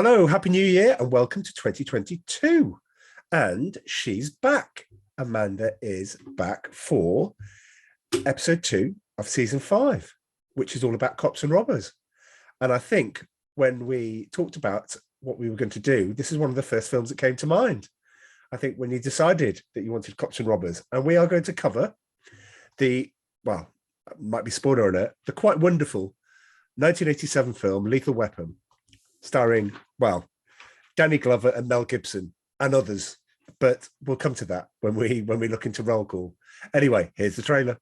Hello, Happy New Year, and welcome to 2022. And she's back. Amanda is back for episode 2 of season 5, which is all about cops and robbers. And I think when we talked about what we were going to do, this is one of the first films that came to mind. I think when you decided that you wanted cops and robbers, and we are going to cover might be spoiler alert, the quite wonderful 1987 film Lethal Weapon, starring, Danny Glover and Mel Gibson and others. But we'll come to that when we look into roll call. Anyway, here's the trailer.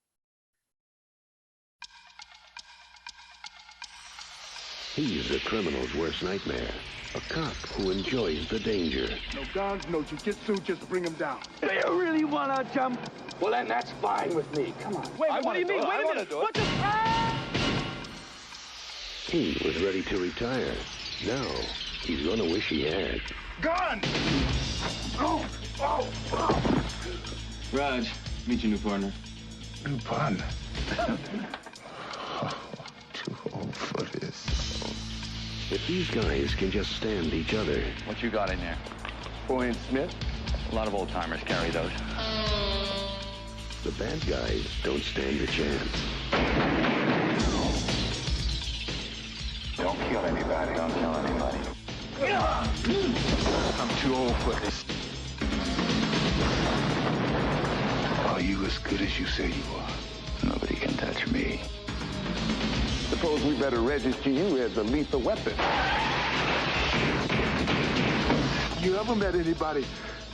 He's a criminal's worst nightmare. A cop who enjoys the danger. No guns, no jujitsu, just bring him down. Do you really want to jump? Well, then that's fine with me. Come on. Wait, what do you mean? Wait a minute. What the... He was ready to retire. Now, he's gonna wish he had. Gun! Oh! Raj, meet your new partner. New partner? Too old for this. If these guys can just stand each other. What you got in there? Boy Smith? A lot of old-timers carry those. The bad guys don't stand a chance. Don't kill anybody. Don't kill anybody. I'm too old for this. Are you as good as you say you are? Nobody can touch me. Suppose we better register you as a lethal weapon. You ever met anybody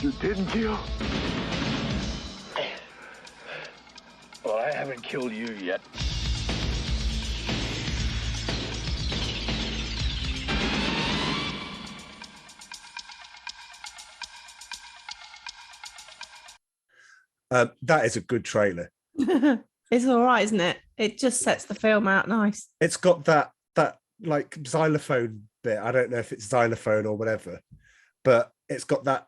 you didn't kill? Well, I haven't killed you yet. That is a good trailer. It's all right, isn't it? It just sets the film out nice. It's got that like xylophone bit. I don't know if it's xylophone or whatever, but it's got that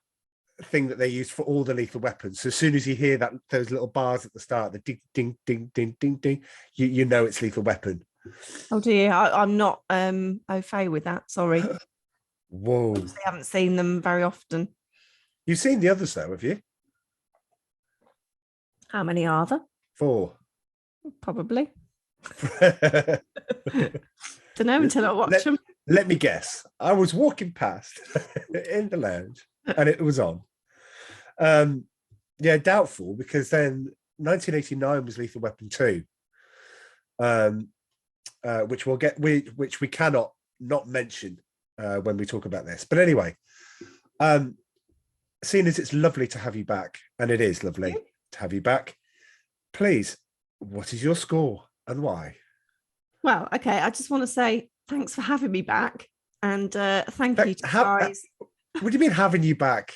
thing that they use for all the lethal weapons. So as soon as you hear those little bars at the start, the ding ding ding ding ding ding, you know it's Lethal Weapon. Oh dear, I'm not au fait with that. Sorry. Whoa! I haven't seen them very often. You've seen the others though, have you? How many are there? 4. Probably. Don't know until I watch them. Let me guess. I was walking past in the lounge and it was on. Doubtful, because then 1989 was Lethal Weapon 2, which we cannot not mention when we talk about this. But anyway, seeing as it's lovely to have you back, and it is lovely to have you back, please, what is your score and why? Well, okay, I just want to say thanks for having me back, and thank you to guys. What do you mean having you back?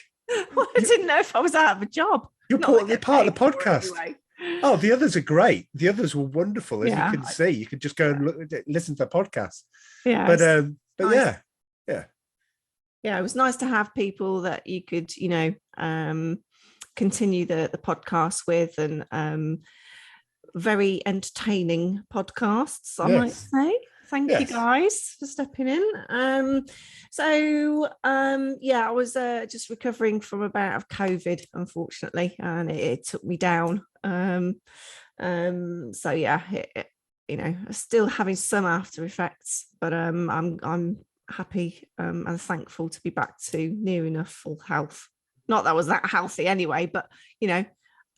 Well, I didn't know if I was out of a job. You're part of the podcast. Anyway. Oh, the others are great. The others were wonderful, as you can see. You could just go and listen to the podcast. Yeah, but nice. yeah. It was nice to have people that you could, continue the podcast with, and very entertaining podcasts, I might say. Thank you guys for stepping in. I was just recovering from a bout of COVID, unfortunately, and it took me down. Still having some after effects, but I'm happy and thankful to be back to near enough full health. Not that I was that healthy anyway, but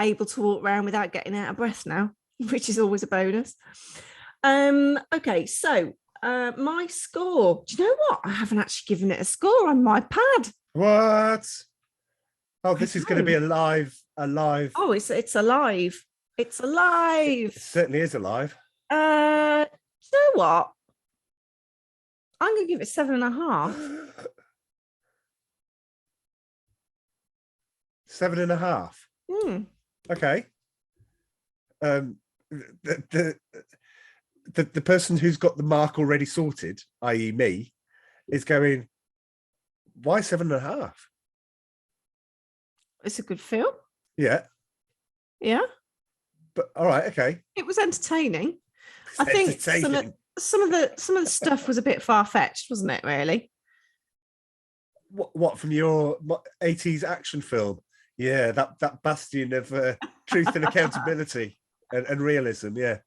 able to walk around without getting out of breath now, which is always a bonus. Okay, so my score. Do you know what? I haven't actually given it a score on my pad. What? Oh, this is going to be a live. Oh, it's alive. It's alive. It certainly is alive. Do you know what? I'm going to give it 7.5. 7.5. Okay. The person who's got the mark already sorted, i.e. me, is going, why 7.5? It's a good film. Yeah. Yeah. But all right, okay. It was entertaining. I think some of the stuff was a bit far-fetched, wasn't it, really? What from your 80s action film? Yeah, that bastion of truth and accountability and realism. Yeah,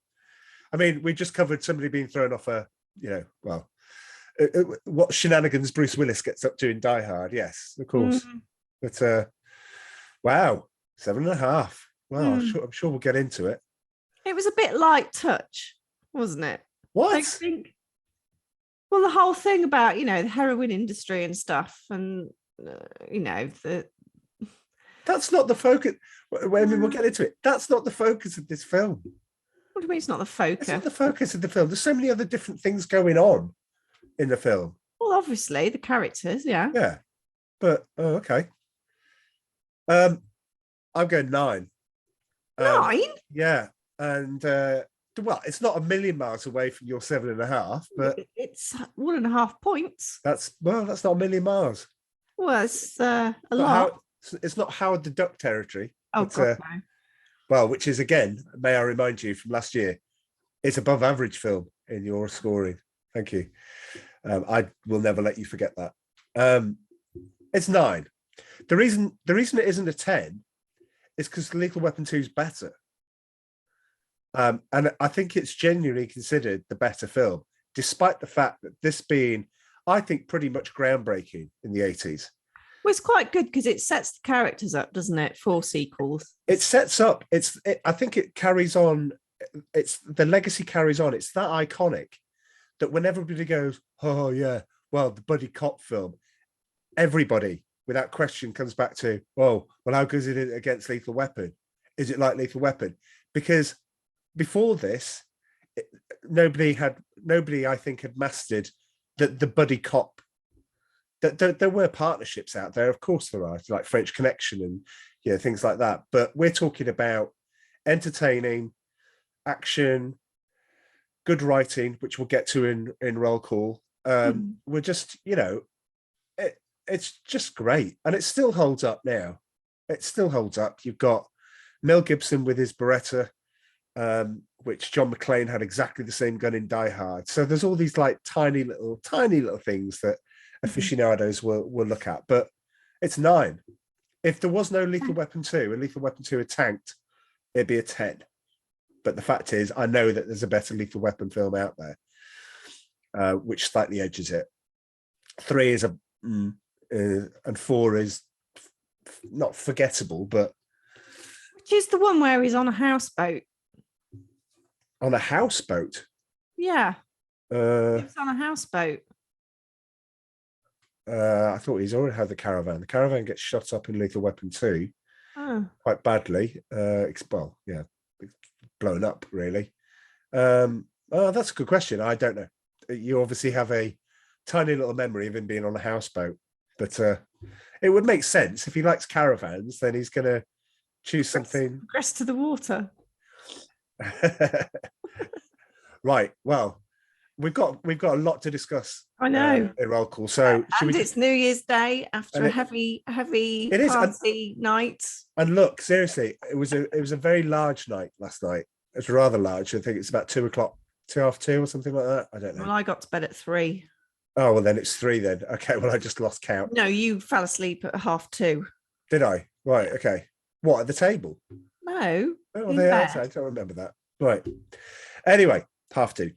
I mean, we just covered somebody being thrown off a, well, what shenanigans Bruce Willis gets up to in Die Hard. Yes, of course. Mm, But wow, 7.5. Well, mm. I'm sure we'll get into it. It was a bit light touch, wasn't it? What? I think. Well, the whole thing about the heroin industry and stuff, and the That's not the focus. I mean, we'll get into it. That's not the focus of this film. what do you mean it's not the focus? It's not the focus of the film. There's so many other different things going on in the film. Well, obviously the characters, yeah. Yeah, but okay. I'm going 9. 9? Yeah, and well, it's not a million miles away from your 7.5, but It's 1.5 points. that's not a million miles. Well, it's a Not lot. it's not Howard the Duck territory. Oh, but, God, no. well, which is, again, may I remind you from last year, it's above average film in your scoring. Thank you. I will never let you forget that. It's 9. The reason it isn't a 10 is because Lethal Weapon 2 is better. And I think it's genuinely considered the better film, despite the fact that this being, I think, pretty much groundbreaking in the 80s. Well, it's quite good because it sets the characters up, doesn't it, for sequels? It sets up, I think it carries on, the legacy carries on. It's that iconic that when everybody goes, oh yeah, well, the buddy cop film, everybody without question comes back to, oh, well, how good is it against Lethal Weapon? Is it like Lethal Weapon? Because before this, nobody, I think, had mastered the buddy cop. There were partnerships out there, of course there are, like French Connection and things like that. But we're talking about entertaining, action, good writing, which we'll get to in roll call. We're just, it's just great, and it still holds up now. It still holds up. You've got Mel Gibson with his Beretta, which John McClane had exactly the same gun in Die Hard. So there's all these like tiny little things that aficionados will look at. But it's 9. If there was no Lethal Weapon 2 and Lethal Weapon 2 had tanked, it'd be a 10. But the fact is, I know that there's a better Lethal Weapon film out there, which slightly edges it. 3 is and 4 is not forgettable, but Which is the one where he's on a houseboat. on a houseboat. Yeah, Uh, he's on a houseboat. I thought he's already had the caravan. The caravan gets shot up in Lethal Weapon 2 Oh. quite badly. It's blown up, really. That's a good question. I don't know. You obviously have a tiny little memory of him being on a houseboat, but it would make sense. If he likes caravans, then he's going to choose something. Progress to the water. Right. Well, we've got a lot to discuss. I know. In roll call. So and it's New Year's Day after And a heavy It is, party night. And look, seriously, it was a very large night last night. It was rather large. I think it's about 2 o'clock, 2:30 or something like that. I don't know. Well, I got to bed at 3. Oh, well, then it's 3 then. Okay, well, I just lost count. No, you fell asleep at 2:30. Did I? Right, okay. What, at the table? No. Oh, in they are. bed. I don't remember that. Right. Anyway, 2:30.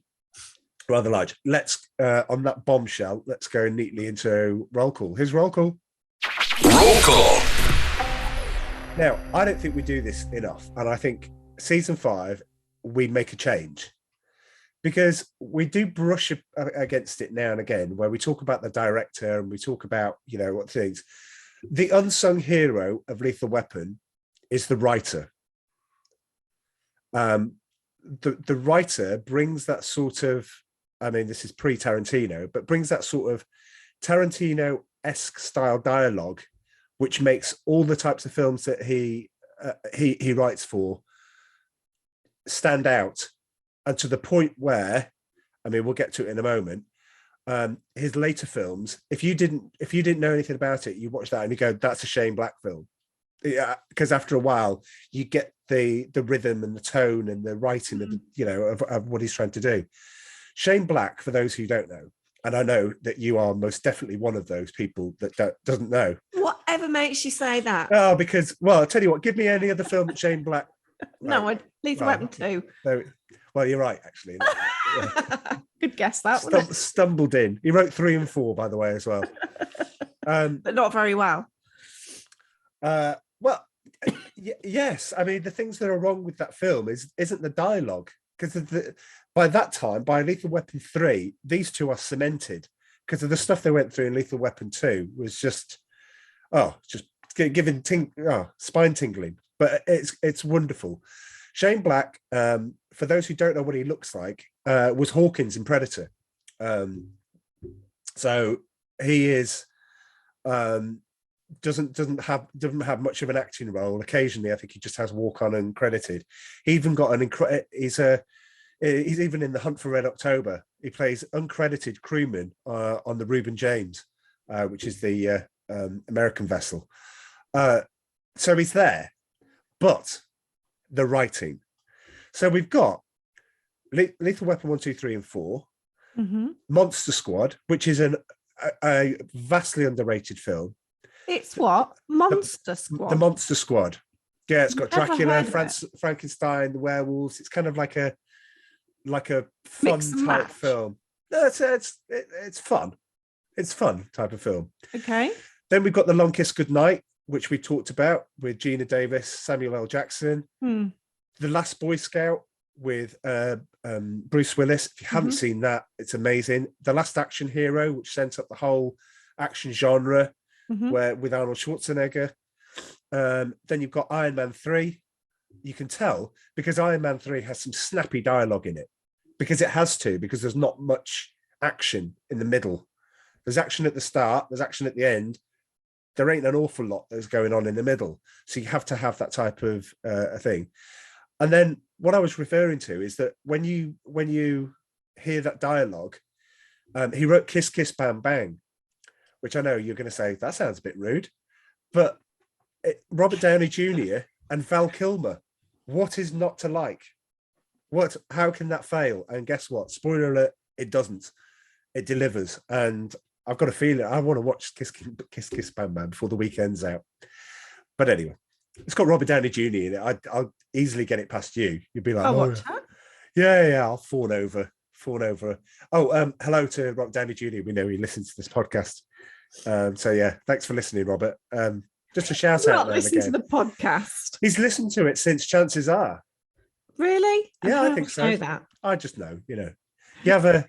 Rather large. Let's, on that bombshell, let's go neatly into roll call. Here's roll call. Roll call. Now, I don't think we do this enough. And I think season 5, we make a change. Because we do brush against it now and again, where we talk about the director and we talk about, what things. The unsung hero of Lethal Weapon is the writer. The writer brings that sort of, I mean, this is pre-Tarantino, but brings that sort of Tarantino-esque style dialogue, which makes all the types of films that he writes for stand out. And to the point where, I mean, we'll get to it in a moment. His later films, if you didn't know anything about it, you watch that and you go, "That's a Shane Black film," because after a while, you get the rhythm and the tone and the writing of what he's trying to do. Shane Black, for those who don't know, And I know that you are most definitely one of those people that doesn't know. Whatever makes you say that? Oh, because, well, I'll tell you what, give me any other film that Shane Black. No, Lethal Weapon 2. No, well, you're right, actually. Good guess that, wasn't it? Stumbled in. He wrote 3 and 4, by the way, as well. But not very well. Well, yes. I mean, the things that are wrong with that film isn't the dialogue, because by that time, by Lethal Weapon 3, these two are cemented because of the stuff they went through in Lethal Weapon 2 was just giving spine tingling. But it's wonderful. Shane Black, for those who don't know what he looks like, was Hawkins in Predator. So he is doesn't have much of an acting role. Occasionally, I think he just has walk on and credited. He even got he's even in The Hunt for Red October. He plays uncredited crewman on the Reuben James, which is the American vessel. So he's there, but the writing. So we've got Lethal Weapon 1, 2, 3, and 4, Monster Squad, which is a vastly underrated film. It's what? Monster Squad. The Monster Squad. Yeah, it's got Never Dracula, heard of Frankenstein, the werewolves. It's kind of like a fun Mix and type match. film. No, it's fun. It's fun type of film. Okay. Then we've got The Long Kiss Goodnight, which we talked about with Gina Davis, Samuel L. Jackson. The Last Boy Scout with Bruce Willis. If you haven't seen that, it's amazing. The Last Action Hero, which sent up the whole action genre, where with Arnold Schwarzenegger. Then you've got Iron Man 3. You can tell because Iron Man 3 has some snappy dialogue in it, because it has to, because there's not much action in the middle. There's action at the start, there's action at the end. There ain't an awful lot that's going on in the middle. So you have to have that type of a thing. And then what I was referring to is that when you hear that dialogue, he wrote Kiss Kiss Bang Bang, which I know you're going to say, that sounds a bit rude. But Robert Downey Jr. and Val Kilmer, what is not to like? How can that fail? And guess what? Spoiler alert, it doesn't. It delivers. And I've got a feeling I want to watch Kiss Kiss Bang Bang before the weekend's out. But anyway, it's got Robert Downey Jr. in it. I'll easily get it past you. You'd be like, I'll watch that. Yeah, I'll fawn over. Oh, hello to Robert Downey Jr. We know he listens to this podcast. So yeah, thanks for listening, Robert. Just a shout out. Listen to the podcast. He's listened to it since Chances Are. Really? Yeah, I think so. Know that. I just know, You have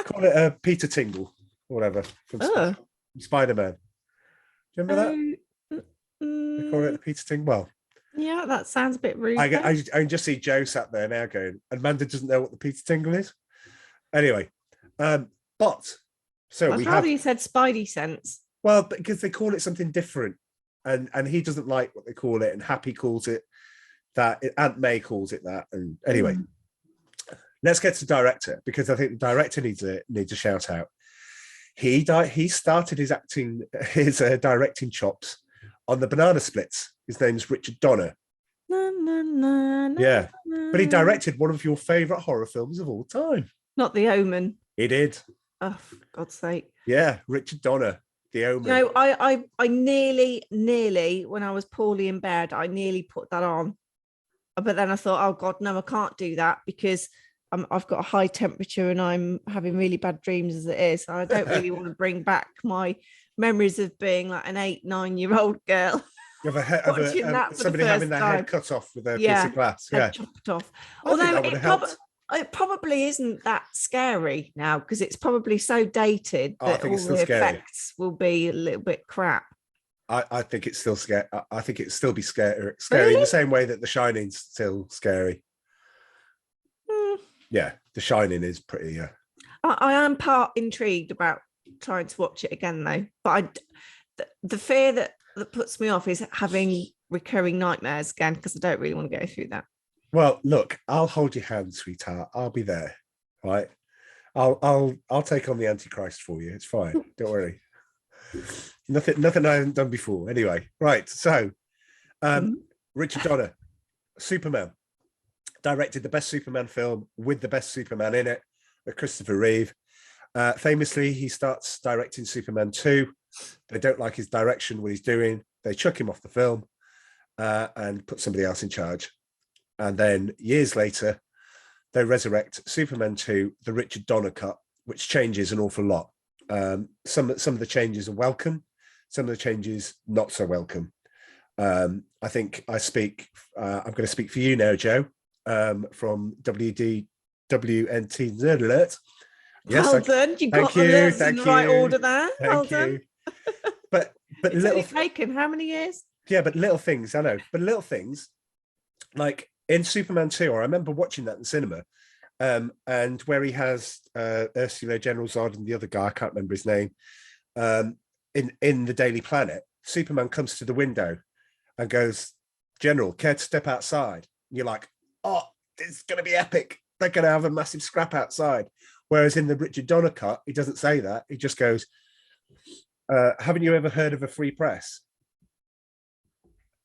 call it a Peter Tingle or whatever from Spider-Man. Do you remember that? They call it the Peter Tingle. Well, yeah, that sounds a bit rude. I can just see Joe sat there now going, Amanda doesn't know what the Peter Tingle is. Anyway, but so I'd we rather have. you said Spidey sense. Well, because they call it something different, and he doesn't like what they call it, and Happy calls it that. Aunt May calls it that, and anyway, let's get to director, because I think the director needs a shout out. He started his directing chops on the Banana Splits. His name's Richard Donner. Yeah, but he directed one of your favorite horror films of all time. Not The Omen. He did. Oh, for God's sake. Yeah, Richard Donner, The Omen. You know, I nearly, when I was poorly in bed, I nearly put that on. But then I thought, oh God, no, I can't do that because I've got a high temperature and I'm having really bad dreams as it is. I don't really want to bring back my memories of being like an 8-9-year-old girl. Of somebody having their head cut off with a piece of glass. Yeah, chopped off. Although it probably isn't that scary now because it's probably so dated that all the effects will be a little bit crap. I think it's still scary. I think it'd still be scary Really? In the same way that The Shining's still scary. Yeah, The Shining is pretty. I am part intrigued about trying to watch it again though, but the fear that puts me off is having recurring nightmares again because I don't really want to go through that. Well, look, I'll hold your hand, sweetheart. I'll be there. Right? I'll take on the Antichrist for you. It's fine. Don't worry. Nothing I haven't done before. Anyway, right. So, Richard Donner, Superman, directed the best Superman film with the best Superman in it, with Christopher Reeve. Famously, he starts directing Superman 2. They don't like his direction, what he's doing. They chuck him off the film and put somebody else in charge. And then years later, they resurrect Superman 2, the Richard Donner cut, which changes an awful lot. Some of the changes are welcome. Some of the changes not so welcome. I think I'm going to speak for you now, Joe, from WNT Nerd Alert. Yes, well done. You got the alerts in the right order there. Well done. But it's little only taken how many years? Yeah, but little things, I know. But little things, like in Superman 2, I remember watching that in cinema, and where he has Ursula Generalzod and the other guy, I can't remember his name, in the Daily Planet, Superman comes to the window and goes, "General, care to step outside?" And you're like, oh, it's going to be epic. They're going to have a massive scrap outside. Whereas in the Richard Donner cut, he doesn't say that. He just goes, haven't you ever heard of a free press?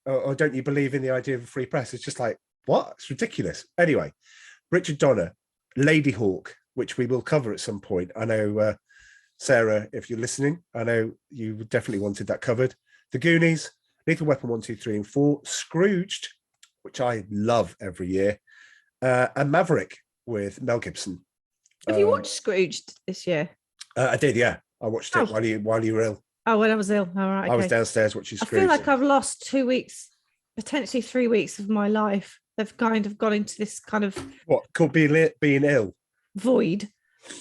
Or don't you believe in the idea of a free press? It's just like, what? It's ridiculous. Anyway, Richard Donner, Lady Hawk, which we will cover at some point. I know, Sarah, if you're listening, I know you definitely wanted that covered. The Goonies, Lethal Weapon 1, 2, 3, and 4, Scrooged, which I love every year, and Maverick with Mel Gibson. Have you watched Scrooged this year? I did, yeah. I watched it while you were ill. Oh, when I was ill. All right. Okay. I was downstairs watching Scrooged. I feel like I've lost 2 weeks, potentially 3 weeks of my life. They've kind of gone into this kind of what called being ill void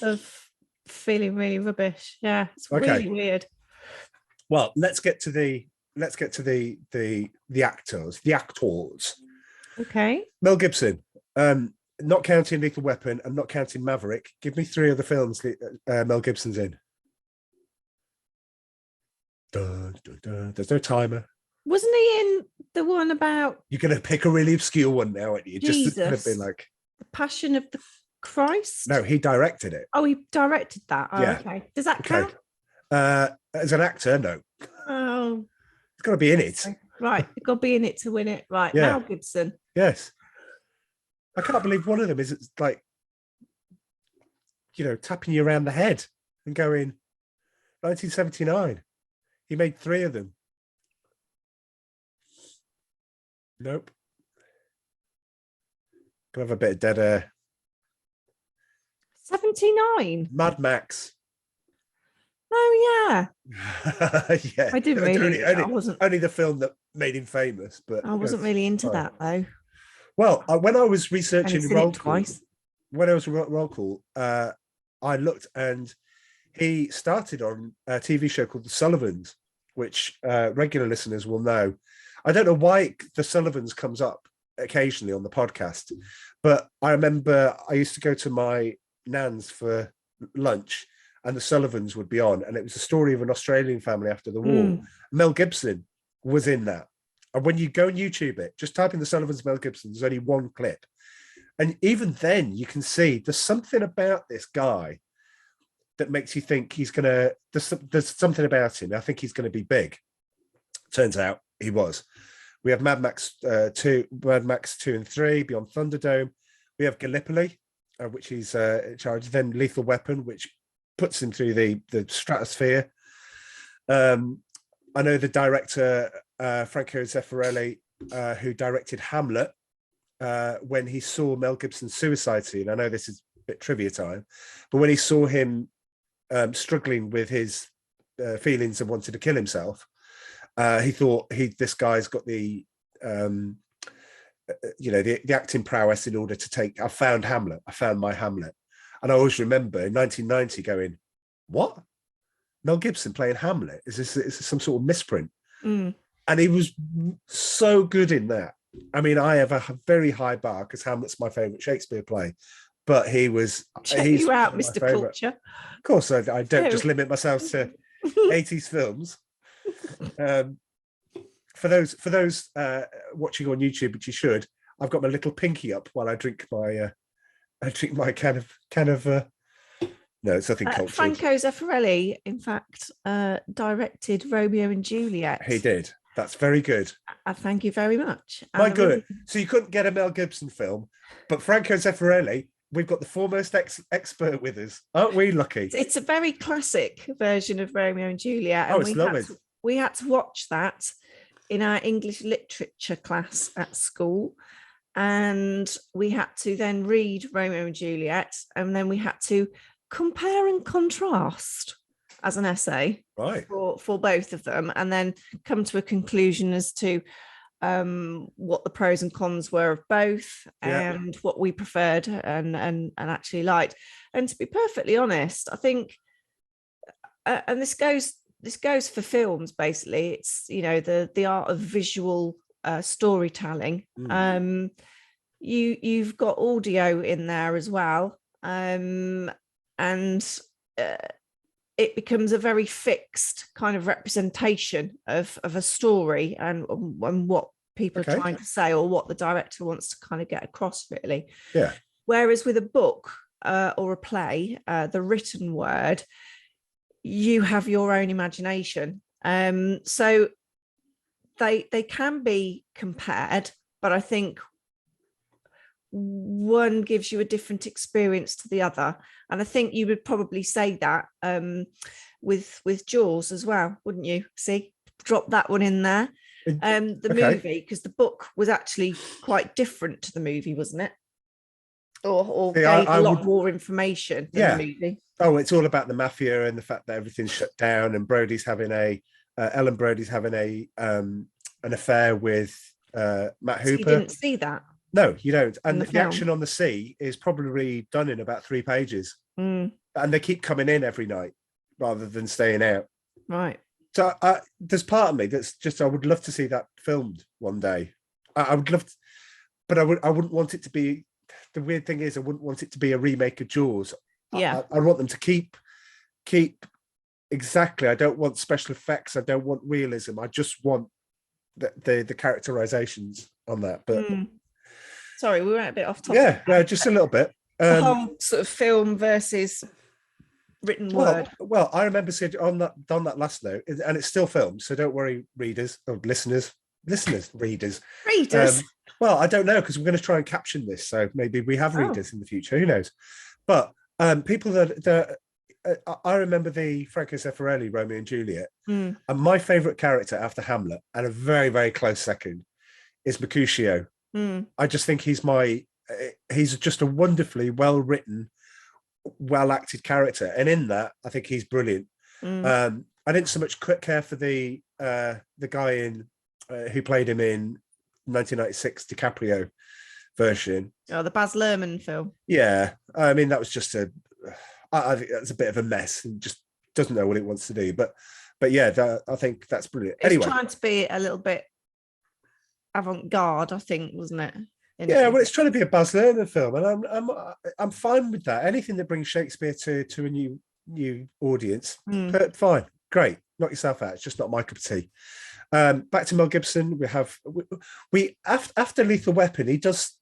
of feeling really rubbish. Yeah, it's really weird. Well, let's get to the actors. Okay. Mel Gibson. Not counting Lethal Weapon and not counting Maverick, give me 3 other films Mel Gibson's in. Dun, dun, dun. There's no timer. Wasn't he in the one about... You're going to pick a really obscure one now, aren't you? Jesus. Just going to be like... The Passion of the Christ? No, he directed it. Oh, he directed that? Oh, yeah. Okay. Does that count? As an actor, no. Oh. It's got to be in it. Right. It's got to be in it to win it. Right. Yeah. Mel Gibson. Yes. I can't believe one of them is like, tapping you around the head and going, 1979. He made 3 of them. Nope. Can have a bit of dead air. 79. Mad Max. Oh yeah. Yeah. I didn't really. I wasn't only the film that made him famous, but I wasn't really into that though. Well, when I was researching roll call, I looked and he started on a TV show called The Sullivans, which regular listeners will know. I don't know why The Sullivans comes up occasionally on the podcast, but I remember I used to go to my nan's for lunch and The Sullivans would be on, and it was a story of an Australian family after the war. Mel Gibson was in that. And when you go and YouTube it, just type in The Sullivans Mel Gibson, there's only one clip. And even then you can see there's something about this guy that makes you think there's something about him. I think he's going to be big. Turns out he was. We have Mad Max 2 and 3, Beyond Thunderdome. We have Gallipoli, which he's in charge. Then Lethal Weapon, which puts him through the stratosphere. I know the director, Franco Zeffirelli, who directed Hamlet, when he saw Mel Gibson's suicide scene. I know this is a bit trivia time, but when he saw him struggling with his feelings and wanted to kill himself, he thought this guy's got the acting prowess in order to take. I found my Hamlet. And I always remember in 1990 going, what? Mel Gibson playing Hamlet? Is this some sort of misprint? And he was so good in that. I mean, I have a very high bar because Hamlet's my favourite Shakespeare play. But he's you out, Mr. Culture. Of course, I don't just limit myself to 80s films. For those watching on YouTube, which you should, I've got my little pinky up while I drink my can of no, it's nothing cultured. Franco Zeffirelli, in fact, directed Romeo and Juliet. He did. That's very good. Thank you very much. My good. So you couldn't get a Mel Gibson film, but Franco Zeffirelli we've got the foremost expert with us. Aren't we lucky? It's a very classic version of Romeo and Juliet, Oh, and it's lovely. we had to watch that in our English literature class at school, and we had to then read Romeo and Juliet, and then we had to compare and contrast as an essay Right. for both of them, and then come to a conclusion as to what the pros and cons were of both, and what we preferred and actually liked. And to be perfectly honest, I think, and this goes for films, basically, it's, you know, the art of visual storytelling. You've got audio in there as well, and it becomes a very fixed kind of representation of a story and what people are trying to say, or what the director wants to kind of get across, really. Yeah. Whereas with a book or a play, the written word, you have your own imagination. So they can be compared, but I think one gives you a different experience to the other, and I think you would probably say that with Jaws as well, wouldn't you? See, drop that one in there. The movie, because the book was actually quite different to the movie, wasn't it? Or See, gave I a lot would, more information than the movie. Oh, it's all about the mafia and the fact that everything's shut down, and Brody's having Ellen Brody's having an affair with Matt Hooper. So you didn't see that? No, you don't. And the film. action on the sea is probably done in about 3 pages. And they keep coming in every night rather than staying out. Right. So there's part of me that's just, I would love to see that filmed one day. I would love to, but I wouldn't want it to be, the weird thing is, I wouldn't want it to be a remake of Jaws. Yeah. I want them to keep exactly. I don't want special effects. I don't want realism. I just want the characterizations on that. But sorry, we went a bit off topic. Yeah, no, just a little bit. The whole sort of film versus written word. Well, I remember seeing on that last note, and it's still filmed, so don't worry, readers or listeners, readers. Well, I don't know, because we're going to try and caption this, so maybe we have readers in the future. Who knows? But people that I remember the Franco Zeffirelli Romeo and Juliet, and my favourite character after Hamlet, and a very, very close second, is Mercutio. I just think he's just a wonderfully well-written, well-acted character, and in that, I think he's brilliant. I didn't so much care for the guy in who played him in 1996 DiCaprio version. Oh, the Baz Luhrmann film. Yeah, I mean, that was just I think that's a bit of a mess, and just doesn't know what it wants to do. But yeah, I think that's brilliant. It's anyway, trying to be a little bit avant-garde, I think, wasn't it? Yeah, well, it's trying to be a Baz Luhrmann film, and I'm fine with that. Anything that brings Shakespeare to a new audience, fine, great. Knock yourself out. It's just not my cup of tea. Back to Mel Gibson. We after Lethal Weapon, he does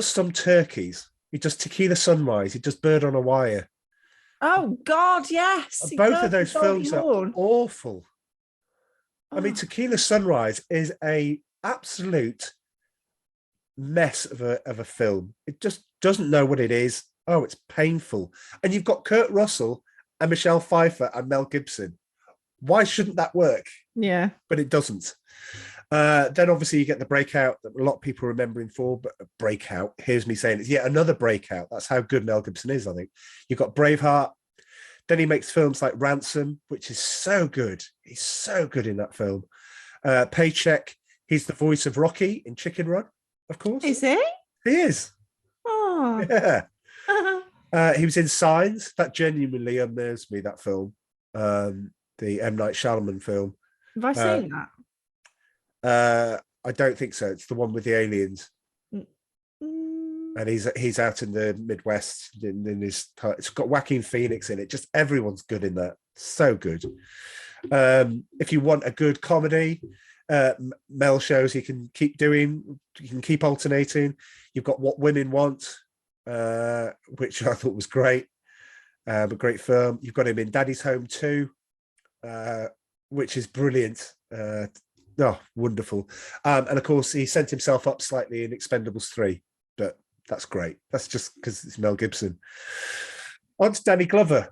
some turkeys. He does Tequila Sunrise. He does Bird on a Wire. Oh God, yes. Both of those films are awful. I mean, Tequila Sunrise is a absolute mess of a film. It just doesn't know what it is. Oh, it's painful. And you've got Kurt Russell and Michelle Pfeiffer and Mel Gibson. Why shouldn't that work? Yeah. But it doesn't. Then obviously you get the Breakout that a lot of people remember him for, but Breakout, here's me saying it's yet another Breakout. That's how good Mel Gibson is, I think. You've got Braveheart. Then he makes films like Ransom, which is so good. He's so good in that film. Paycheck. He's the voice of Rocky in Chicken Run, of course. Is he? He is. Oh. Yeah. He was in Signs. That genuinely unnerves me, that film. The M. Night Shyamalan film. Have I seen that? I don't think so. It's the one with the aliens. And he's out in the Midwest. It's got Joaquin Phoenix in it. Just everyone's good in that. So good. If you want a good comedy, Mel shows he can keep doing. You can keep alternating. You've got What Women Want, which I thought was great. A great film. You've got him in Daddy's Home 2, which is brilliant. Wonderful. And of course, he sent himself up slightly in Expendables 3, but That's great. That's just because it's Mel Gibson. On to Danny Glover.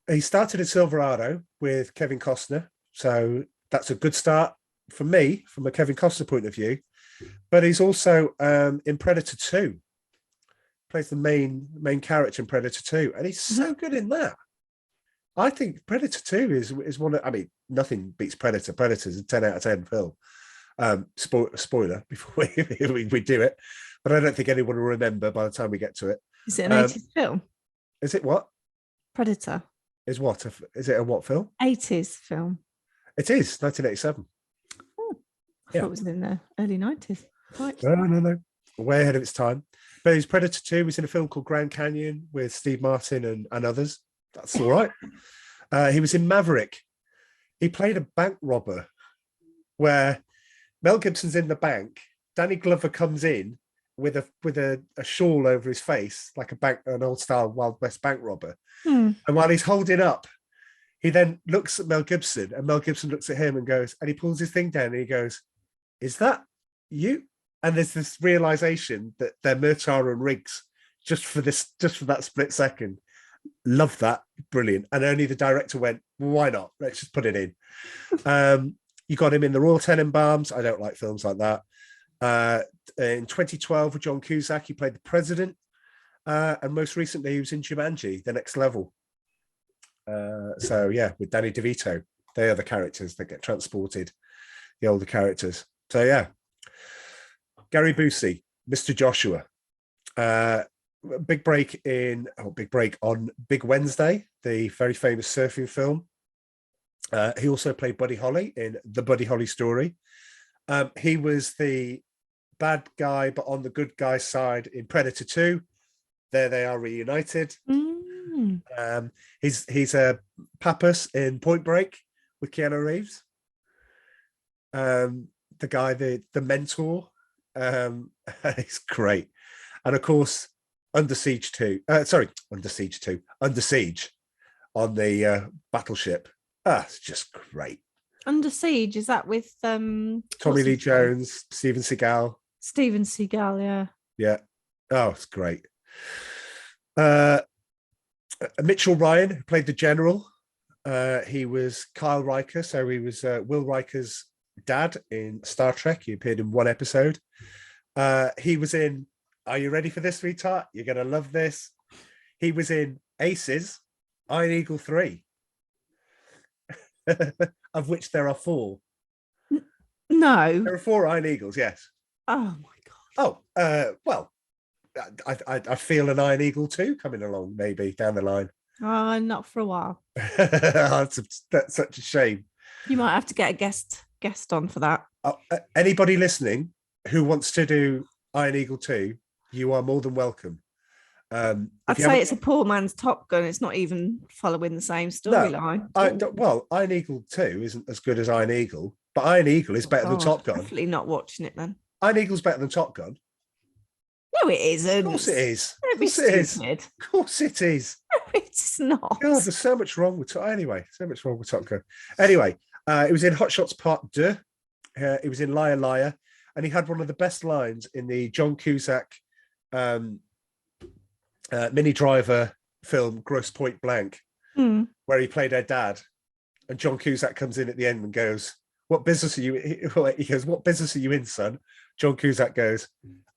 He started in Silverado with Kevin Costner. So that's a good start for me from a Kevin Costner point of view. But he's also in Predator 2. Plays the main character in Predator 2. And he's so good in that. I think Predator 2 is one of, I mean, nothing beats Predator. Predator's a 10 out of 10 film. Spoiler before we do it. But I don't think anyone will remember by the time we get to it. Is it an 80s film? Is it what? Predator. Is what? Is it a what film? 80s film. It is 1987. Oh, I thought it was in the early 90s. Right. No. Way ahead of its time. But he's Predator 2. He's in a film called Grand Canyon with Steve Martin and others. That's all right. He was in Maverick. He played a bank robber where Mel Gibson's in the bank. Danny Glover comes in with a shawl over his face, like an old style Wild West bank robber. And while he's holding up, he then looks at Mel Gibson, and Mel Gibson looks at him and goes, and he pulls his thing down and he goes, "Is that you?" And there's this realization that they're Murtaugh and Riggs just for that split second. Love that. Brilliant. And only the director went, well, why not? Let's just put it in. You got him in The Royal Tenenbaums. I don't like films like that. In 2012 with John Cusack, he played the president. And most recently, he was in Jumanji, The Next Level. So, yeah, with Danny DeVito. They are the characters that get transported, the older characters. So, yeah. Gary Busey, Mr. Joshua. Big break on Big Wednesday, the very famous surfing film. He also played Buddy Holly in The Buddy Holly Story. He was the bad guy, but on the good guy side in Predator 2. There they are reunited. He's a Pappas in Point Break with Keanu Reeves. The guy, the mentor. He's great. And of course, Under Siege on the battleship. It's just great. Under Siege, is that with Tommy Lee Jones, Steven Seagal? Steven Seagal, yeah. Yeah. Oh, it's great. Mitchell Ryan, who played the general. He was Kyle Riker, so he was Will Riker's dad in Star Trek. He appeared in one episode. He was in, are you ready for this, sweetheart? You're going to love this. He was in Aces, Iron Eagle 3, of which there are 4. No. There are 4 Iron Eagles, yes. Oh, my God. Oh, well, I feel an Iron Eagle 2 coming along, maybe, down the line. Oh, not for a while. That's such a shame. You might have to get a guest on for that. Anybody listening who wants to do Iron Eagle 2, you are more than welcome. I'd say it's a poor man's Top Gun. It's not even following the same storyline. Well, Iron Eagle 2 isn't as good as Iron Eagle, but Iron Eagle is better than Top Gun. Definitely not watching it then. Iron Eagle's better than Top Gun. No, it isn't. Of course it is. Don't be stupid. Of course it is. No, it's not. God, there's so much wrong with Top Gun. Anyway, it was in Hot Shots Part 2. He was in Liar Liar, and he had one of the best lines in the John Cusack Mini Driver film Gross Point Blank, where he played her dad, and John Cusack comes in at the end and goes, "What business are you?" He goes, "What business are you in, son?" John Cusack goes,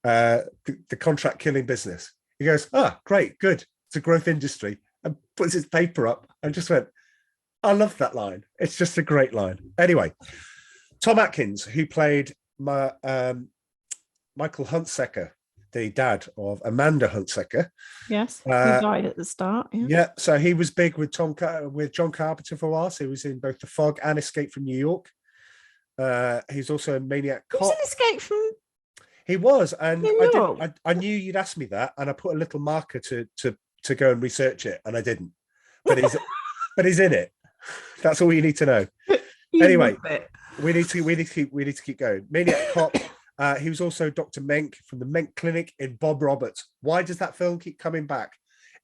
"The contract killing business." He goes, "Great, good. It's a growth industry," and puts his paper up. And just went, I love that line. It's just a great line. Anyway, Tom Atkins, who played Michael Hunsaker, the dad of Amanda Hunsaker. Yes, who died at the start. Yeah, so he was big with John Carpenter for a while. So he was in both The Fog and Escape from New York. He's also a Maniac Cop. He was in Escape from He was, and New York. I knew you'd ask me that, and I put a little marker to go and research it, and I didn't. But he's in it. That's all you need to know. Anyway, we need to keep going. Maniac Cop. He was also Dr. Menk from the Menk Clinic in Bob Roberts. Why does that film keep coming back?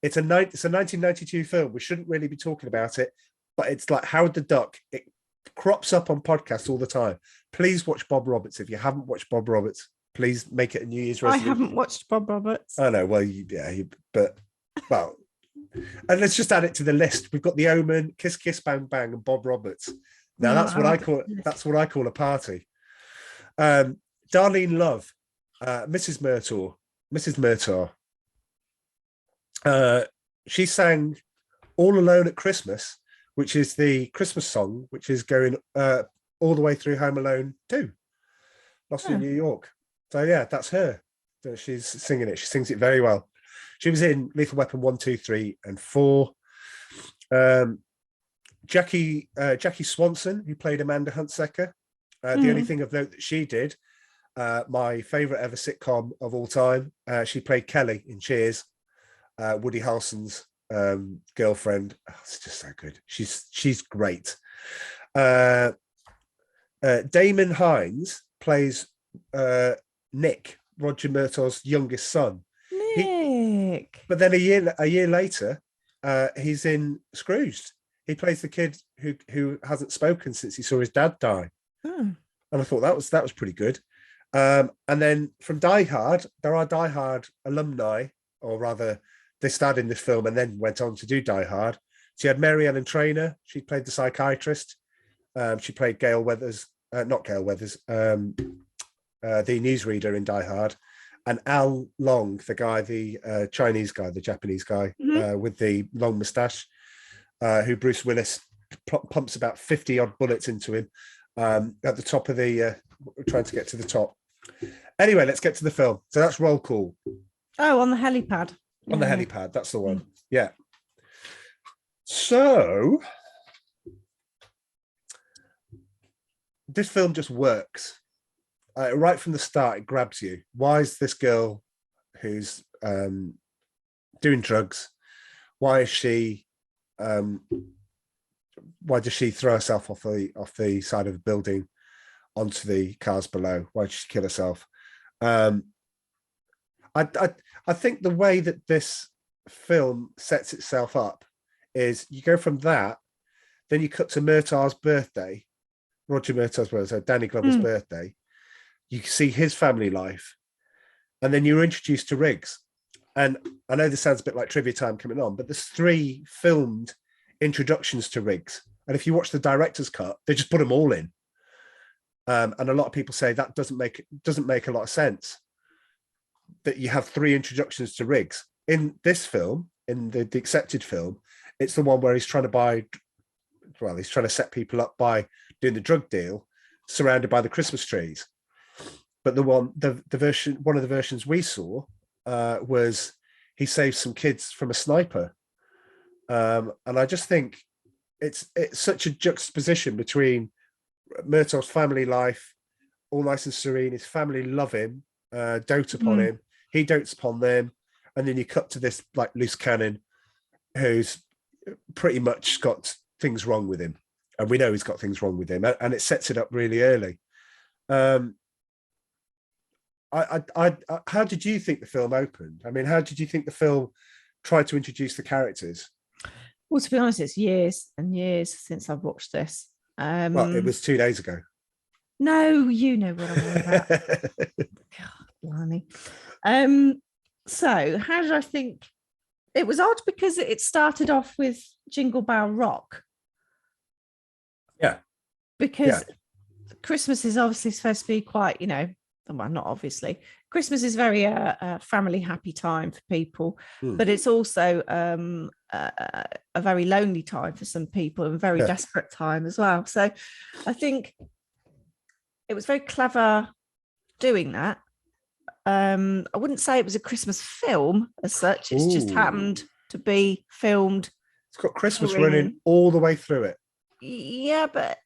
It's a 1992 film. We shouldn't really be talking about it, but it's like Howard the Duck. It crops up on podcasts all the time. Please watch Bob Roberts if you haven't watched Bob Roberts. Please make it a New Year's I resolution. haven't watched Bob Roberts. I know. Well, and let's just add it to the list. We've got The Omen, Kiss Kiss Bang Bang, and Bob Roberts. Now that's what I call. That's what I call a party. Darlene Love, Mrs. Murtaugh. She sang "All Alone at Christmas," which is the Christmas song, which is going all the way through Home Alone 2, Lost in New York. So yeah, that's her. So she's singing it. She sings it very well. She was in Lethal Weapon 1, 2, 3, and 4. Jackie Swanson, who played Amanda Huntsecker. The only thing of note that she did, my favorite ever sitcom of all time, she played Kelly in Cheers, Woody Harrelson's girlfriend. Oh, it's just so good. She's great. Damon Hines plays Nick, Roger Murtaugh's youngest son. Nick. But then a year later, he's in Scrooged. He plays the kid who hasn't spoken since he saw his dad die. And I thought that was pretty good. And then from Die Hard, there are Die Hard alumni, or rather, they starred in this film and then went on to do Die Hard. So you had Mary Ellen Trainor. She played the psychiatrist. She played Gail Weathers, not Gail Weathers, the newsreader in Die Hard. And Al Long, the guy, the Chinese guy, the Japanese guy with the long moustache, who Bruce Willis pumps about 50 odd bullets into him at the top of the, trying to get to the top. Anyway, let's get to the film. So that's roll call. Oh, on the helipad. On the helipad, that's the one. Yeah. So this film just works. Right from the start, it grabs you. Why is this girl who's doing drugs? Why is she? Why does she throw herself off the side of a building onto the cars below? Why did she kill herself? I think the way that this film sets itself up is you go from that, then you cut to Murtaugh's birthday, Roger Murtaugh's birthday, Danny Glover's birthday. You see his family life, and then you're introduced to Riggs. And I know this sounds a bit like trivia time coming on, but there's 3 filmed introductions to Riggs. And if you watch the director's cut, they just put them all in. And a lot of people say that doesn't make a lot of sense, that you have 3 introductions to Riggs. In this film, in the accepted film, it's the one where he's trying to set people up by doing the drug deal, surrounded by the Christmas trees. But one of the versions we saw was he saves some kids from a sniper. And I just think it's such a juxtaposition between Murtaugh's family life, all nice and serene. His family love him, dote upon him. He dotes upon them. And then you cut to this like loose cannon who's pretty much got things wrong with him. And we know he's got things wrong with him. And it sets it up really early. How did you think the film opened? I mean, how did you think the film tried to introduce the characters? Well, to be honest, it's years and years since I've watched this. Well, it was 2 days ago. No, you know what I'm on about. God, blimey. So how did I think? It was odd because it started off with Jingle Bell Rock. Yeah. Because Christmas is obviously supposed to be quite, well, not obviously. Christmas is very a family happy time for people, but it's also a very lonely time for some people and a very desperate time as well. So I think it was very clever doing that. I wouldn't say it was a Christmas film as such. It's just happened to be filmed. It's got Christmas running all the way through it. Yeah, but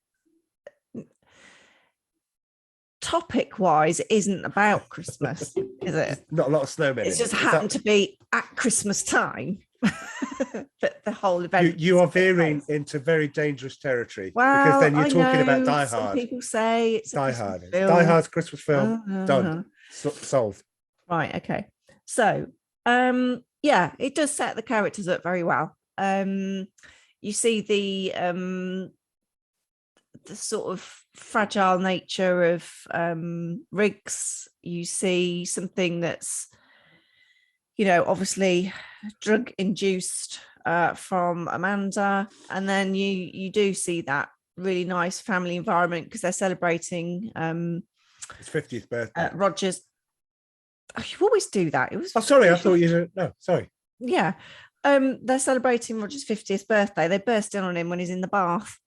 topic wise, it isn't about Christmas, is it? Not a lot of snowmen. It's just happened to be at Christmas time. That the whole event. You are veering into very dangerous territory. Well, because then you're talking about Die Hard. Some people say it's Die Hard. Die Hard's Christmas film. Done. Solved. Right. Okay. So, it does set the characters up very well. You see the sort of fragile nature of Riggs. You see something that's, obviously drug induced from Amanda, and then you do see that really nice family environment because they're celebrating his 50th birthday. Roger's. Oh, you always do that. It was. Oh, sorry, I thought you. No, sorry. Yeah, they're celebrating Roger's 50th birthday. They burst in on him when he's in the bath.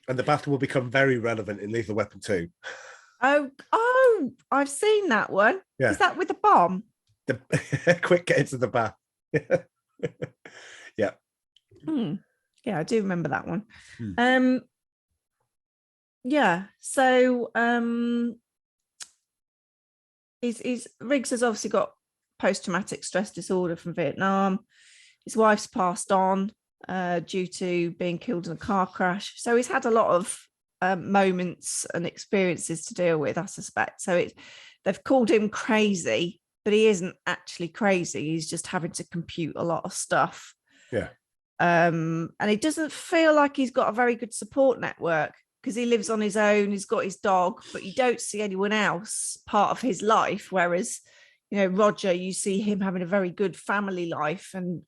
And the bath will become very relevant in Lethal Weapon 2. Oh, I've seen that one. Yeah. Is that with the bomb? Quick, get into the bath. Yeah. Yeah, I do remember that one. Yeah. So he's Riggs has obviously got post-traumatic stress disorder from Vietnam. His wife's passed on due to being killed in a car crash. So he's had a lot of moments and experiences to deal with, I suspect. So they've called him crazy, but he isn't actually crazy. He's just having to compute a lot of stuff. Yeah. And he doesn't feel like he's got a very good support network because he lives on his own. He's got his dog, but you don't see anyone else part of his life. Whereas, Roger, you see him having a very good family life and,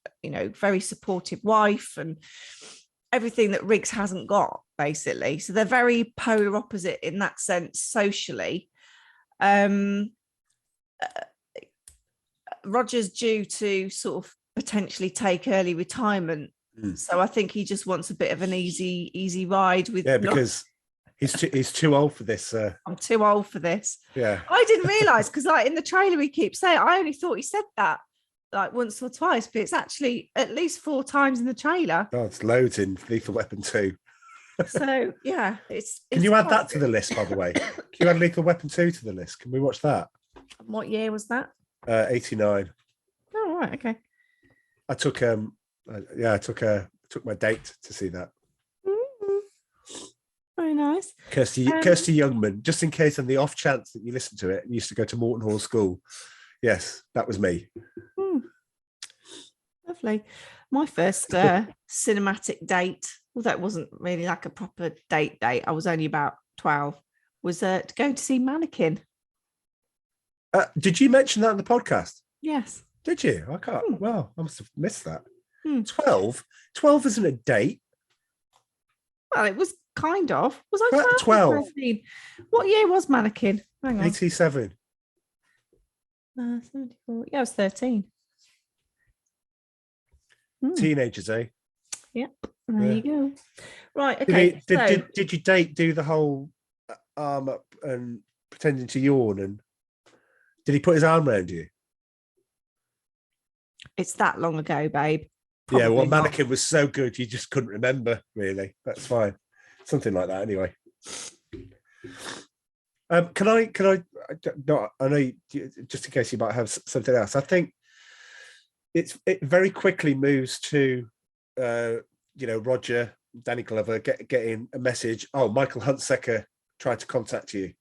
very supportive wife and everything that Riggs hasn't got, basically. So they're very polar opposite in that sense socially. Roger's due to sort of potentially take early retirement. So I think he just wants a bit of an easy ride with. Yeah, because he's too old for this. I'm too old for this. Yeah. I didn't realise because in the trailer he keeps saying, I only thought he said that once or twice, but it's actually at least 4 times in the trailer. Oh, it's loads in Lethal Weapon 2. So yeah, it's. Can you add that to the list, by the way? Can you add Lethal Weapon 2 to the list? Can we watch that? What year was that? 89. Oh, right, okay. I took I took my date to see that. Very nice. Kirsty Youngman, just in case on the off chance that you listen to it and used to go to Morton Hall School. Yes, that was me. Lovely. My first cinematic date, although it wasn't really like a proper date, I was only about 12, was going to see Mannequin. Did you mention that on the podcast? Yes. Did you? I can't. Well, I must have missed that. 12? 12 isn't a date. Well, it was kind of. Was I 12? What year was Mannequin? Hang on. 87. 74. Yeah, I was 13. Teenagers, eh? Yep. There you go. Right. Okay. Did your date do the whole arm up and pretending to yawn? And did he put his arm around you? It's that long ago, babe. Probably well, Mannequin was so good you just couldn't remember, really. That's fine. Something like that, anyway. Can I no, I know just in case you might have something else. I think it very quickly moves to Roger, Danny Glover getting a message. Oh, Michael Hunsaker tried to contact you.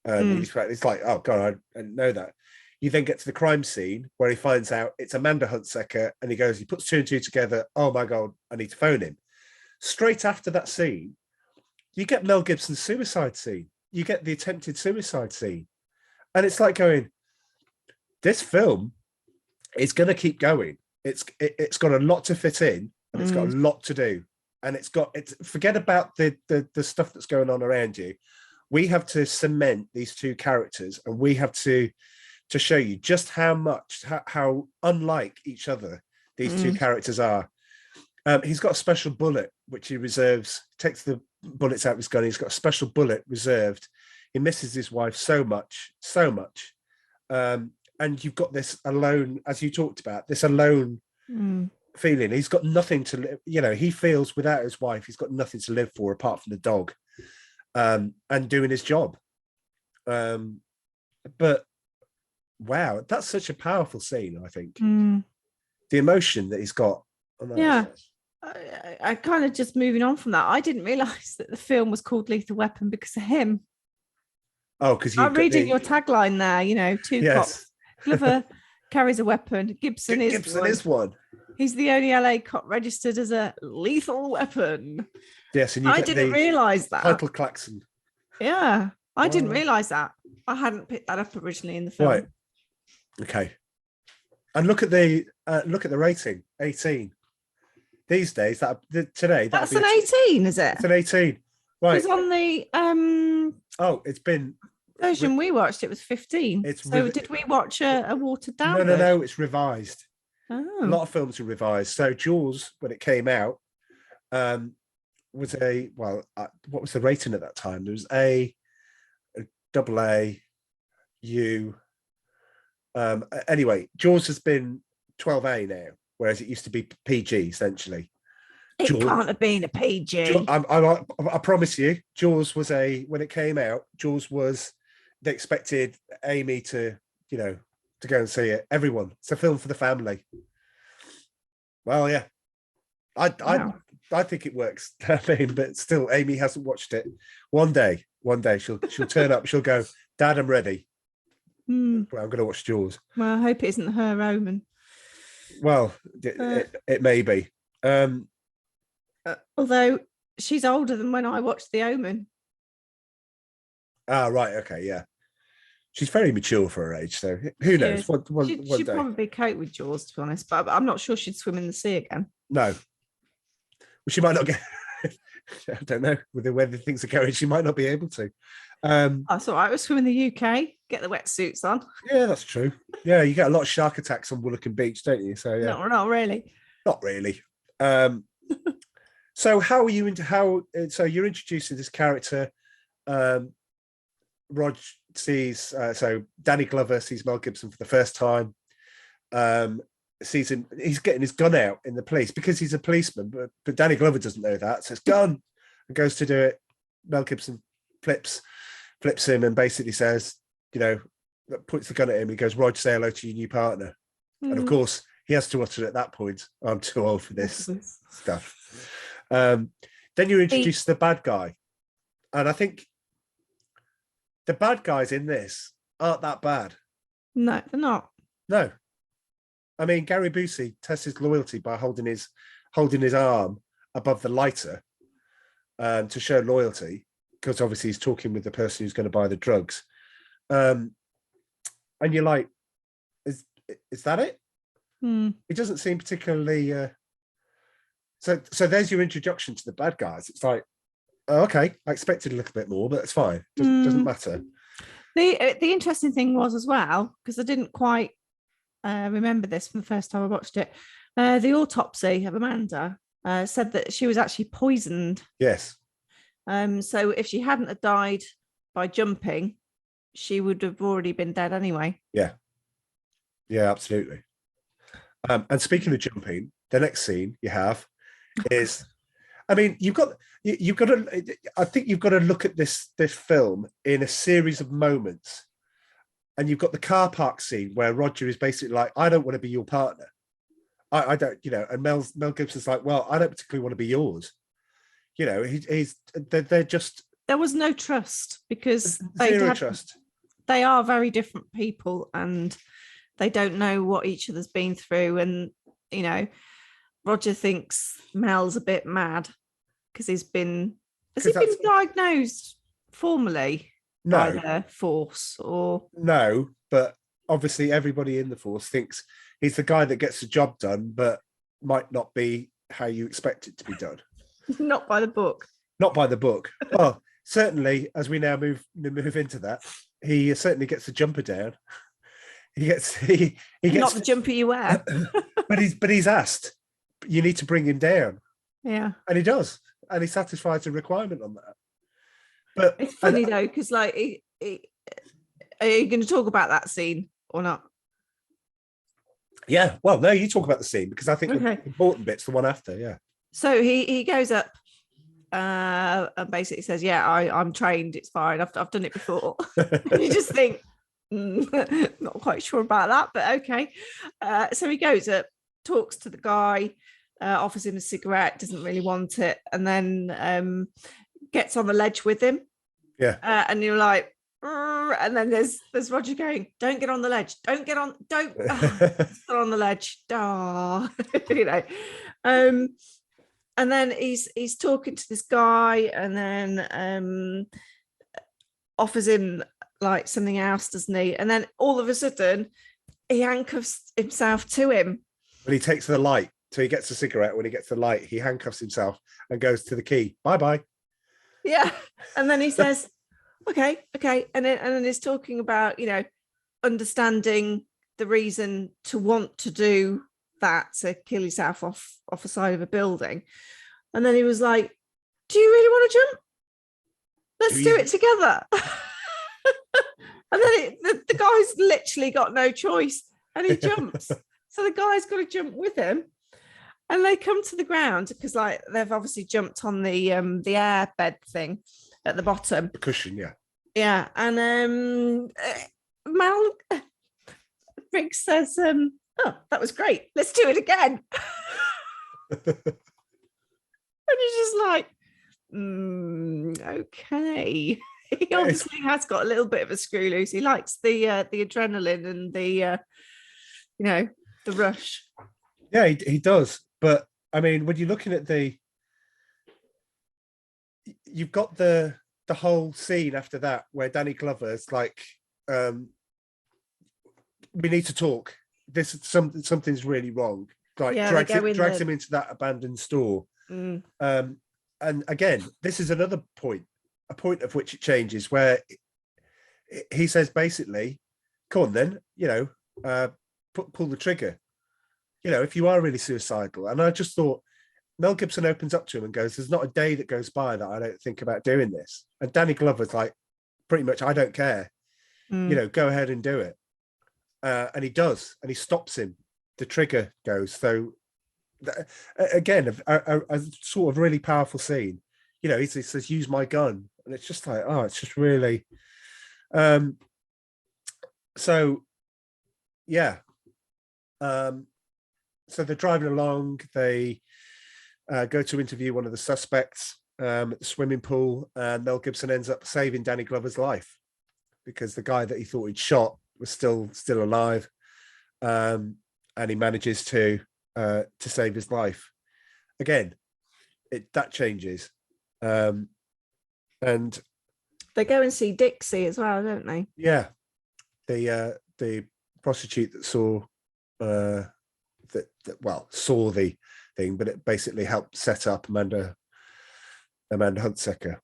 It's like, oh god, I didn't know that. You then get to the crime scene where he finds out it's Amanda Hunsaker, and he puts 2 and 2 together. Oh my god, I need to phone him. Straight after that scene, you get Mel Gibson's suicide scene. You get the attempted suicide scene. And it's like going, this film is going to keep going. It's got a lot to fit in, and it's got a lot to do. And forget about the stuff that's going on around you. We have to cement these 2 characters, and we have to show you just how unlike each other these 2 characters are. He's got a special bullet which he reserves, takes the bullets out of his gun. He's got a special bullet reserved. He misses his wife so much. And you've got this alone, as you talked about, this alone feeling. He's got nothing to live. He feels without his wife, he's got nothing to live for apart from the dog and doing his job. But wow, that's such a powerful scene, I think. The emotion that he's got. Yeah. I kind of just moving on from that. I didn't realise that the film was called Lethal Weapon because of him. Oh, because I'm reading your tagline there, 2 cops. Glover carries a weapon. Gibson is one. He's the only LA cop registered as a lethal weapon. Yes, and you I get didn't the realise that. title klaxon. Yeah, I didn't Wow. realise that. I hadn't picked that up originally in the film. Right. Okay. And look at the rating, 18. These days, today That's an 18, is it? It's an 18. Right. Because on the it's been version we watched, it was 15. Did we watch a watered down? No, it's revised. Oh. A lot of films are revised. So Jaws, when it came out, was what was the rating at that time? There was a double A, U. Anyway, Jaws has been 12A now, whereas it used to be PG essentially. It can't have been a PG. I promise you, Jaws was when it came out, they expected Amy to go and see it. Everyone, it's a film for the family. Well, yeah, I think it works. I mean, but still, Amy hasn't watched it. One day she'll turn up. She'll go, Dad, I'm ready. Well, I'm going to watch Jaws. Well, I hope it isn't her Omen. Well, it may be. Although she's older than when I watched The Omen. Ah, right. Okay, yeah. She's very mature for her age, so who knows? She'd probably cope with Jaws, to be honest, but I'm not sure she'd swim in the sea again. No. Well, she might not get... I don't know. With the way the things are going, she might not be able to. That's all right. We'll swim in the UK, get the wetsuits on. Yeah, that's true. Yeah, you get a lot of shark attacks on Woolacombe Beach, don't you? So yeah. Not really. Not really. So how are you so you're introducing this character. Rog sees Danny Glover sees Mel Gibson for the first time. Sees him, he's getting his gun out in the police because he's a policeman, but Danny Glover doesn't know that. Says gun and goes to do it. Mel Gibson flips him and basically says, puts the gun at him. He goes, Rog, say hello to your new partner. And of course, he has to utter at that point, I'm too old for this stuff. Then you're introduced to the bad guy. And I think the bad guys in this aren't that bad. No, they're not. No. I mean, Gary Busey tests his loyalty by holding his arm above the lighter to show loyalty, because obviously he's talking with the person who's going to buy the drugs. And you're like, is that it? It doesn't seem particularly... So there's your introduction to the bad guys. It's like, oh, okay, I expected a little bit more, but it's fine. Doesn't matter. The interesting thing was as well, because I didn't quite remember this from the first time I watched it. The autopsy of Amanda said that she was actually poisoned. Yes. So if she hadn't have died by jumping, she would have already been dead anyway. Yeah. Yeah, absolutely. And speaking of jumping, the next scene you have is, I mean, you've got to. I think you've got to look at this film in a series of moments. And you've got the car park scene where Roger is basically like, I don't want to be your partner. I don't, and Mel Gibson's like, well, I don't particularly want to be yours. They're just... There was no trust because zero trust. They are very different people and they don't know what each other's been through. And, Roger thinks Mel's a bit mad because has he been diagnosed formally? No. By the force, or no, but obviously everybody in the force thinks he's the guy that gets the job done, but might not be how you expect it to be done. Not by the book. Not by the book. Well, certainly, as we now move into that, he certainly gets the jumper down. He gets not the jumper you wear. but he's asked, you need to bring him down. Yeah, and he does, and he satisfies the requirement on that. But it's funny though, because like, are you going to talk about that scene or not? Yeah, well, no, you talk about the scene because I think the important bit's the one after. Yeah. So he goes up and basically says, "Yeah, I'm trained. It's fine. I've done it before." And you just think, not quite sure about that, but okay. So he goes up, talks to the guy, offers him a cigarette, doesn't really want it, and then gets on the ledge with him. Yeah. And you're like, And then there's Roger going, don't get on the ledge, don't get on the ledge, you know. And then he's talking to this guy, and then offers him like something else, doesn't he? And then all of a sudden he handcuffs himself to him. When he takes the light, so he gets a cigarette. When he gets the light, he handcuffs himself and goes to the key. Bye. Yeah. And then he says, okay. And then he's talking about, you know, understanding the reason to want to do that, to kill yourself off the side of a building. And then he was like, do you really want to jump? Let's do it together. And then the guy's literally got no choice, and he jumps. So the guy's got to jump with him, and they come to the ground because, like, they've obviously jumped on the air bed thing at the bottom, The cushion, yeah. Yeah, and Mal Briggs says, "Oh, that was great. Let's do it again." And he's just like, okay. He obviously has got a little bit of a screw loose. He likes the adrenaline and the you know, the rush. Yeah, he does. But I mean, when you're looking at you've got the whole scene after that where Danny Glover's like, we need to talk. This is something's really wrong. Like, Yeah, drags him into that abandoned store. And again, this is another point, a point of which it changes, where he says basically, come on then, you know, pull the trigger, you know, if you are really suicidal. And I just thought, Mel Gibson opens up to him and goes, there's not a day that goes by that I don't think about doing this. And Danny Glover's like, pretty much, I don't care, you know, go ahead and do it. And he does, and he stops him. The trigger goes. So again, a sort of really powerful scene. You know, he says, use my gun. And it's just like, oh, it's just really... So, yeah. So they're driving along. They go to interview one of the suspects at the swimming pool, and Mel Gibson ends up saving Danny Glover's life because the guy that he thought he'd shot was still alive, and he manages to save his life. Again, that changes, and they go and see Dixie as well, don't they? Yeah, the prostitute that saw saw the thing, but it basically helped set up Amanda Hunsaker.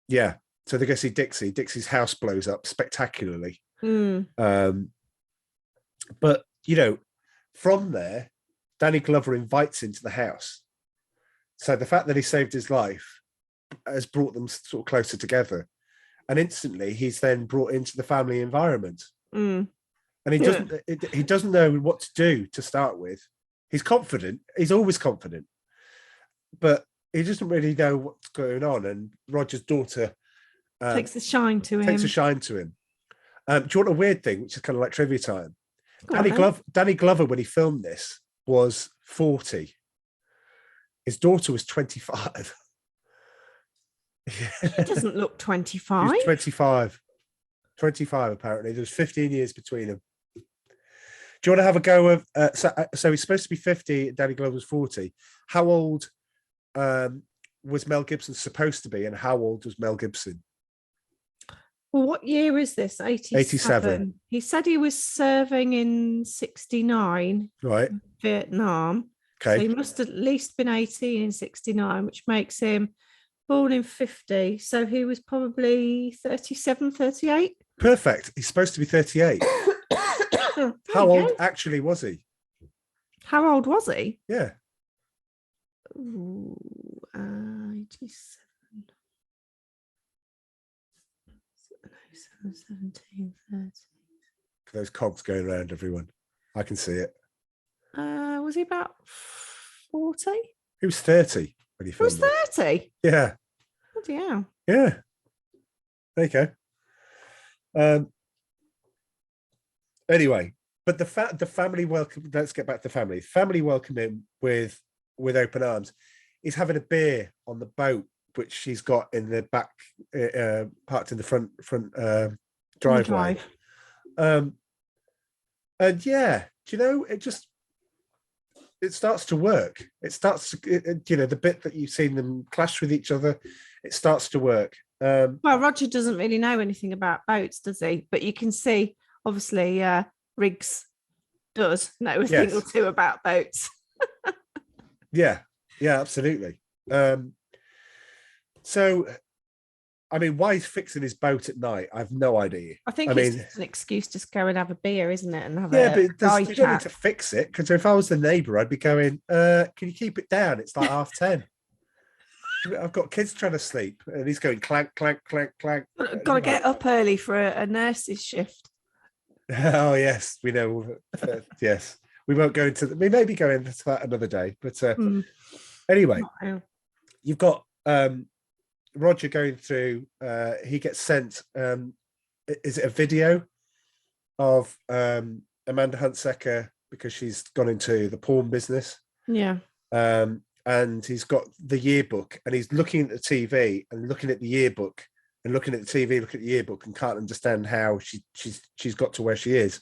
Yeah, so they go see Dixie. Dixie's house blows up spectacularly. But you know, from there, Danny Glover invites into the house. So the fact that he saved his life has brought them sort of closer together, and instantly he's then brought into the family environment. And he doesn't know what to do to start with. He's confident. He's always confident, but he doesn't really know what's going on. And Roger's daughter takes a shine to him. Do you want a weird thing, which is kind of like trivia time? Danny Glover, when he filmed this, was 40. His daughter was 25. He doesn't look 25. He's 25. 25, apparently. There's 15 years between them. Do you want to have a go of... so he's supposed to be 50, Danny Glover was 40. How old was Mel Gibson supposed to be, and how old was Mel Gibson? Well, what year is this? 87. He said he was serving in 69. Right. Vietnam. Okay. So he must have at least been 18 in 69, which makes him born in 50. So he was probably 37, 38. Perfect. He's supposed to be 38. How old actually was he? How old was he? Yeah. Ooh, 87. 17, 30. Those cogs going around, everyone. I can see it. Was he about 40? He was 30 when he filmed. He was 30? Yeah. Bloody hell. Yeah. There you go. Anyway, but the family welcome. Let's get back to the family. Family welcome him with open arms. He's having a beer on the boat which she's got in the back, parked in the front On the driveway. drive. And yeah, do you know, it starts to work. It starts to, the bit that you've seen them clash with each other, it starts to work. Well, Roger doesn't really know anything about boats, does he? But you can see, obviously, Riggs does know a thing or two about boats. Yeah, absolutely. So, I mean, why he's fixing his boat at night, I have no idea. I think it's just an excuse to go and have a beer, isn't it? And have but you don't need to fix it, because if I was the neighbour, I'd be going, can you keep it down? It's like 10:30. I've got kids trying to sleep, and he's going clank, clank, clank, clank. Got to get up early for a nurse's shift. Oh, yes, we know. Yes, we won't go into we may be going into that another day. But anyway, you've got Roger going through, he gets sent, is it a video of Amanda Huntsecker, because she's gone into the porn business. Yeah. And he's got the yearbook, and he's looking at the TV and looking at the yearbook and looking at the TV, looking at the yearbook, and can't understand how she's got to where she is.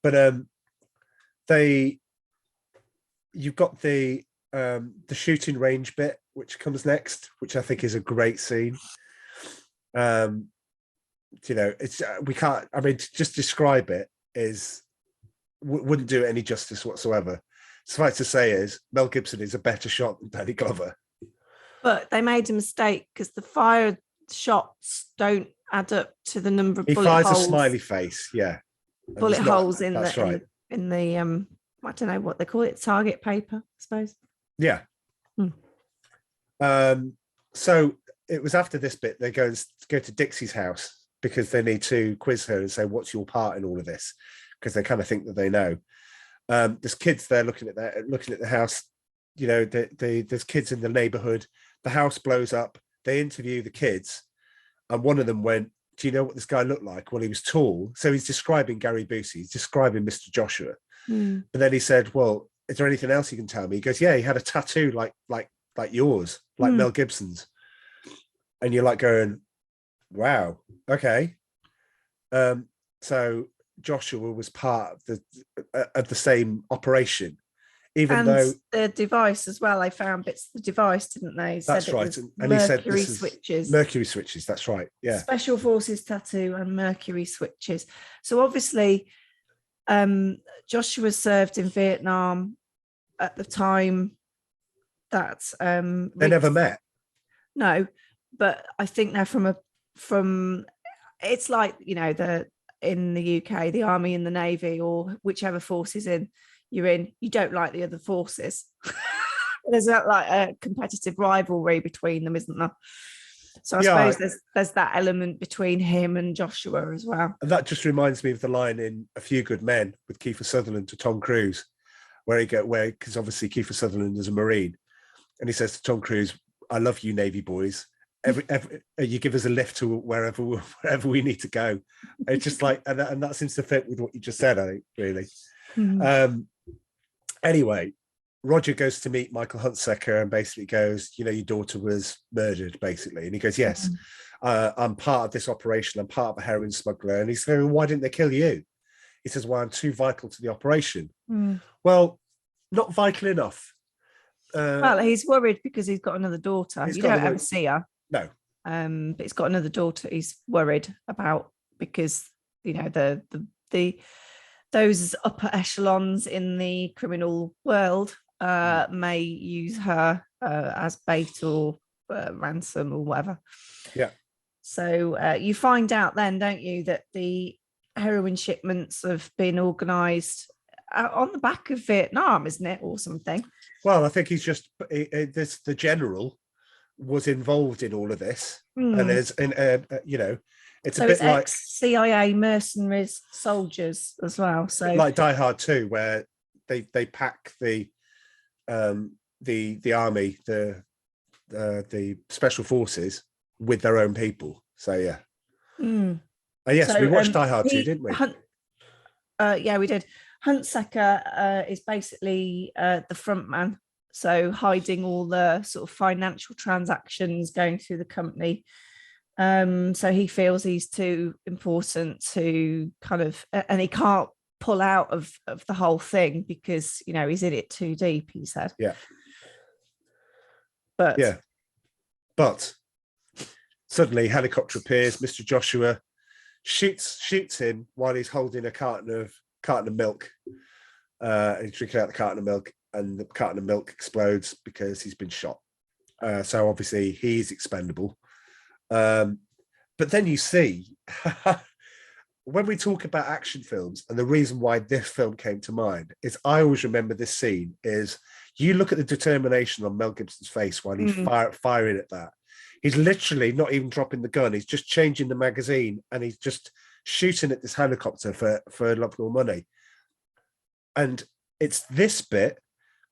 But you've got the shooting range bit, which comes next, which I think is a great scene. It's we can't. I mean, to just describe it wouldn't do it any justice whatsoever. Suffice to say is Mel Gibson is a better shot than Danny Glover. But they made a mistake, because the fire shots don't add up to the number of bullet holes. He fires a smiley face, yeah. Bullet holes in that's the right. in the I don't know what they call it, target paper, I suppose. Yeah. So it was after this bit they go to Dixie's house, because they need to quiz her and say, what's your part in all of this? Because they kind of think that they know. There's kids there looking at the house. There's kids in the neighborhood. The house blows up. They interview the kids, and one of them went, do you know what this guy looked like? Well, he was tall. So he's describing Gary Busey. He's describing Mr. Joshua. But then he said, well, is there anything else you can tell me? He goes, yeah, he had a tattoo like yours, like Mel Gibson's. And you're like going, wow, okay. So Joshua was part of the same operation, though the device as well. They found bits of the device, didn't they? That's right. And he said Mercury switches. That's right. Yeah. Special Forces tattoo and Mercury switches. So obviously, Joshua served in Vietnam at the time that they never met. No, but I think they're from it's like, in the UK, the army and the navy, or whichever forces you're in, you don't like the other forces. There's a competitive rivalry between them, isn't there? So I suppose there's that element between him and Joshua as well. And that just reminds me of the line in A Few Good Men with Kiefer Sutherland to Tom Cruise, because obviously Kiefer Sutherland is a Marine, and he says to Tom Cruise, "I love you, Navy boys. Every you give us a lift to wherever we need to go." It's just like, and that seems to fit with what you just said, I think, really. Anyway, Roger goes to meet Michael Huntsecker and basically goes, your daughter was murdered, basically. And he goes, yes, I'm part of this operation. I'm part of a heroin smuggler. And he's going, why didn't they kill you? He says, well, I'm too vital to the operation. Well, not vital enough. Well, he's worried because he's got another daughter. You don't ever see her. No. But he's got another daughter he's worried about, because those upper echelons in the criminal world may use her as bait or ransom or whatever. Yeah. So you find out then, don't you, that the heroin shipments have been organised on the back of Vietnam, isn't it, or something? Well, I think he's just the general was involved in all of this, and there's it's a bit like ex-CIA mercenaries, soldiers as well. So like Die Hard 2, where they pack the army, the special forces with their own people. So yeah. Yes, so, we watched Die Hard 2, didn't we? Yeah, we did. Huntsecker is basically the front man. So hiding all the sort of financial transactions going through the company. So he feels he's too important to kind of, and he can't pull out of the whole thing because, you know, he's in it too deep, he said. Yeah. But Suddenly helicopter appears. Mr. Joshua shoots him while he's holding a carton of milk. He's drinking out the carton of milk, and the carton of milk explodes because he's been shot. So obviously he's expendable. But then you see, when we talk about action films, and the reason why this film came to mind is I always remember this scene is you look at the determination on Mel Gibson's face while he's firing at that. He's literally not even dropping the gun. He's just changing the magazine and he's just shooting at this helicopter for love nor money. And it's this bit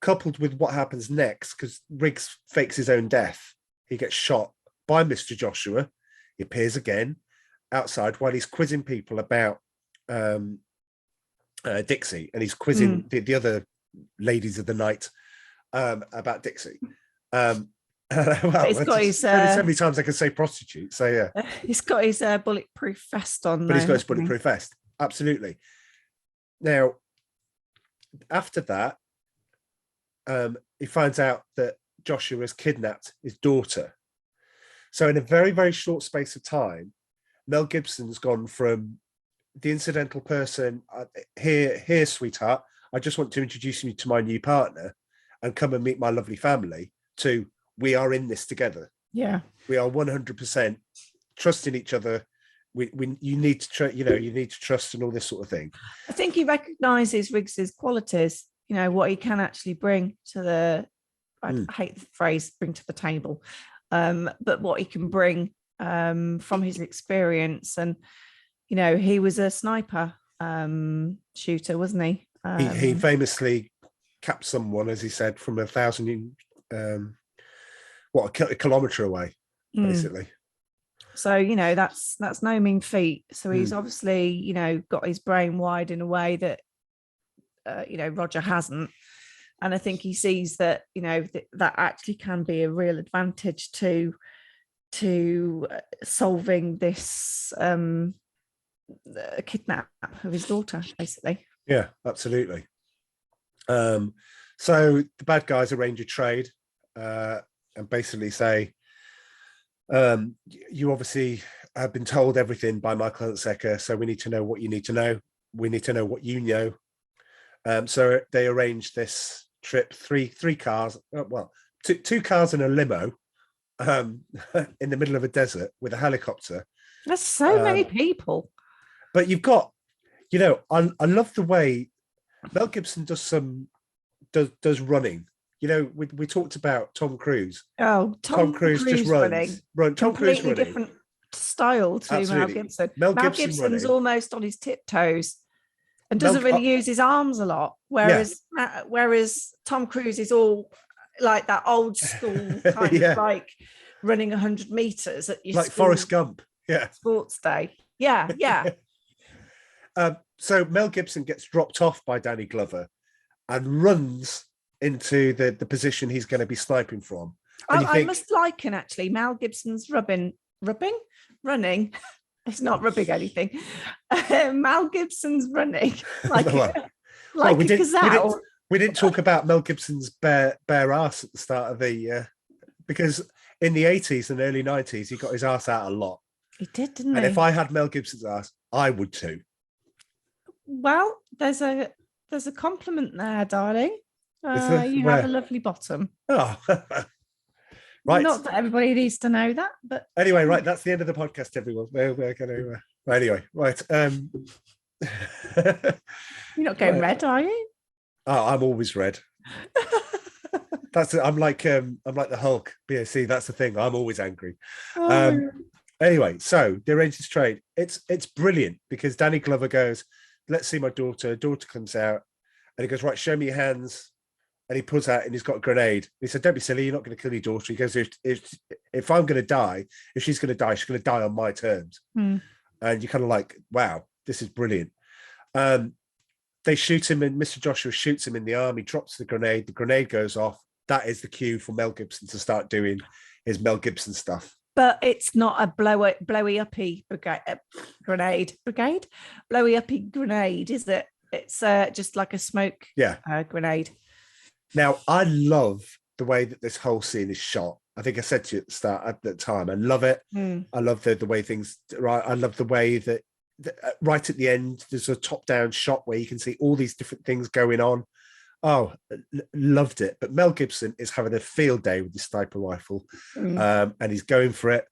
coupled with what happens next, because Riggs fakes his own death. He gets shot by Mr. Joshua. He appears again outside while he's quizzing people about Dixie, and he's quizzing the other ladies of the night about Dixie. Well, he's got his, so many times I can say prostitute. So yeah, he's got his bulletproof vest on. But he's got his bulletproof vest. Absolutely. Now, after that, he finds out that Joshua has kidnapped his daughter. So in a very, very short space of time, Mel Gibson's gone from the incidental person, here, sweetheart, I just want to introduce you to my new partner and come and meet my lovely family, to we are in this together. Yeah. We are 100% trusting each other. You need to you need to trust and all this sort of thing. I think he recognises Riggs's qualities, you know, what he can actually bring to the, I hate the phrase bring to the table, but what he can bring from his experience. And, you know, he was a sniper shooter, wasn't he? He famously capped someone, as he said, from 1,000 a kilometre away, basically. So, you know, that's no mean feat. So he's obviously, you know, got his brain wired in a way that, you know, Roger hasn't. And I think he sees that, you know, that actually can be a real advantage to solving this kidnap of his daughter, basically. Yeah, absolutely. So the bad guys arrange a trade and basically say, you obviously have been told everything by Michael Hunsaker, so we need to know what you need to know. We need to know what you know. So they arrange this trip, three cars, two cars and a limo in the middle of a desert with a helicopter. That's so many people. But you've got, you know, I love the way Mel Gibson does running. You know, we talked about Tom Cruise. Oh, Tom Cruise just runs. Tom Cruise running. Different style to Absolutely. Mel Gibson. Mel Gibson's running. Almost on his tiptoes and doesn't really use his arms a lot. Whereas Tom Cruise is all like that old school kind of like running 100 meters at your like Forrest Gump. Yeah. Sports day. Yeah. So Mel Gibson gets dropped off by Danny Glover and runs into the position he's going to be sniping from. I must liken actually Mel Gibson's running. It's not rubbing anything. Mel Gibson's running like a gazelle. We didn't talk about Mel Gibson's bare ass at the start of the because in the 80s and early 90s he got his ass out a lot. He did, didn't he? And if I had Mel Gibson's ass, I would too. Well, there's a compliment there, darling. You have a lovely bottom. Oh, right. Not that everybody needs to know that, but anyway, right. That's the end of the podcast, everyone. We're going to. Anyway, right. You're not going red, are you? Oh, I'm always red. I'm like the Hulk. BAC. That's the thing. I'm always angry. Anyway, so the arrange this trade. It's brilliant because Danny Glover goes, "Let's see my daughter." Daughter comes out, and he goes, "Right, show me your hands." And he pulls out and he's got a grenade. He said, "Don't be silly. You're not going to kill your daughter." He goes, if I'm going to die, if she's going to die on my terms." And you're kind of like, wow, this is brilliant. They shoot him and Mr. Joshua shoots him in the arm. He drops the grenade. The grenade goes off. that is the cue for Mel Gibson to start doing his Mel Gibson stuff. But it's not a blowy uppy grenade, blowy uppy grenade, is it? It's just like a smoke grenade. Now, I love the way that this whole scene is shot. I think I said to you at the start, at the time, I love it. I love the way things, right? I love the way that right at the end, there's a top-down shot where you can see all these different things going on. Oh, loved it. But Mel Gibson is having a field day with his sniper rifle, and he's going for it.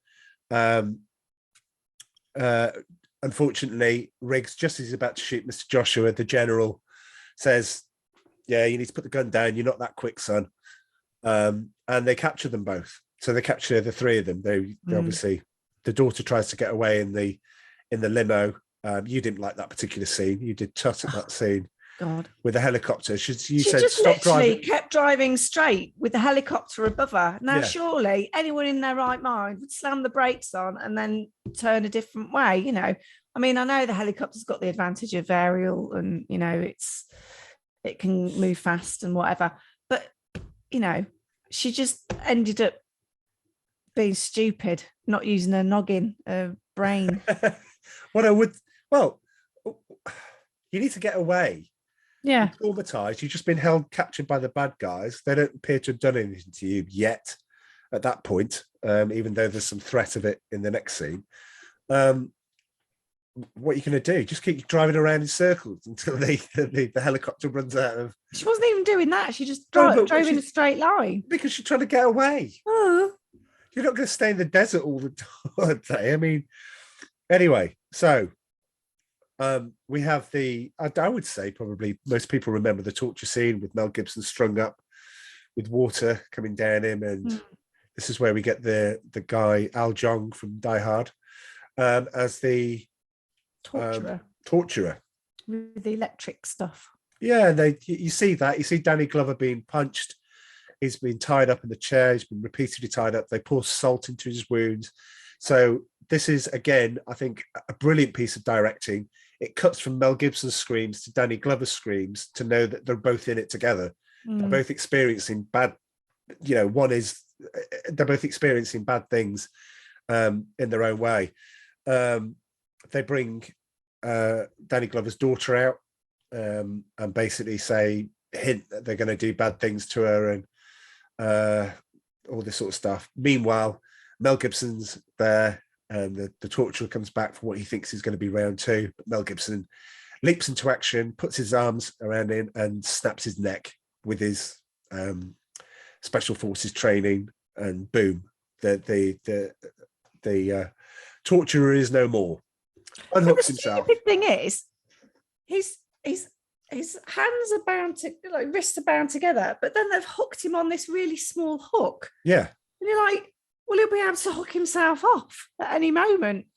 Unfortunately, Riggs, just as he's about to shoot Mr. Joshua, the general, says, "Yeah, you need to put the gun down. You're not that quick, son." And they capture them both. So they capture the three of them. They obviously, the daughter tries to get away in the limo. You didn't like that particular scene. You did tut at that scene. God. With the helicopter. She said, just stop driving. Kept driving straight with the helicopter above her. Now, surely anyone in their right mind would slam the brakes on and then turn a different way, you know. I mean, I know the helicopter's got the advantage of aerial and, you know, it can move fast and whatever. But, you know, she just ended up being stupid, not using her noggin, her brain. You need to get away. Yeah. You're traumatized. You've just been captured by the bad guys. They don't appear to have done anything to you yet at that point, even though there's some threat of it in the next scene. What are you going to do? Just keep driving around in circles until the helicopter runs out of... She wasn't even doing that. She just drove in a straight line. Because she's trying to get away. Oh. You're not going to stay in the desert all the day. I mean, anyway, so... we have I would say probably most people remember the torture scene with Mel Gibson strung up with water coming down him. And this is where we get the guy, Al Jong from Die Hard, as the torturer. With the electric stuff. Yeah, you see that. You see Danny Glover being punched. He's been tied up in the chair. He's been repeatedly tied up. They pour salt into his wounds. So this is, again, I think, a brilliant piece of directing. It cuts from Mel Gibson's screams to Danny Glover's screams to know that they're both in it together. They're both experiencing bad, you know, they're both experiencing bad things in their own way. They bring Danny Glover's daughter out and basically hint that they're going to do bad things to her and all this sort of stuff. Meanwhile, Mel Gibson's there. And the torturer comes back for what he thinks is going to be round two. But Mel Gibson leaps into action, puts his arms around him and snaps his neck with his special forces training, and boom, the torturer is no more. Unhooks himself. The thing is, his hands are bound to, like, wrists are bound together, but then they've hooked him on this really small hook. Yeah. And you're like, well, he'll be able to hook himself off at any moment.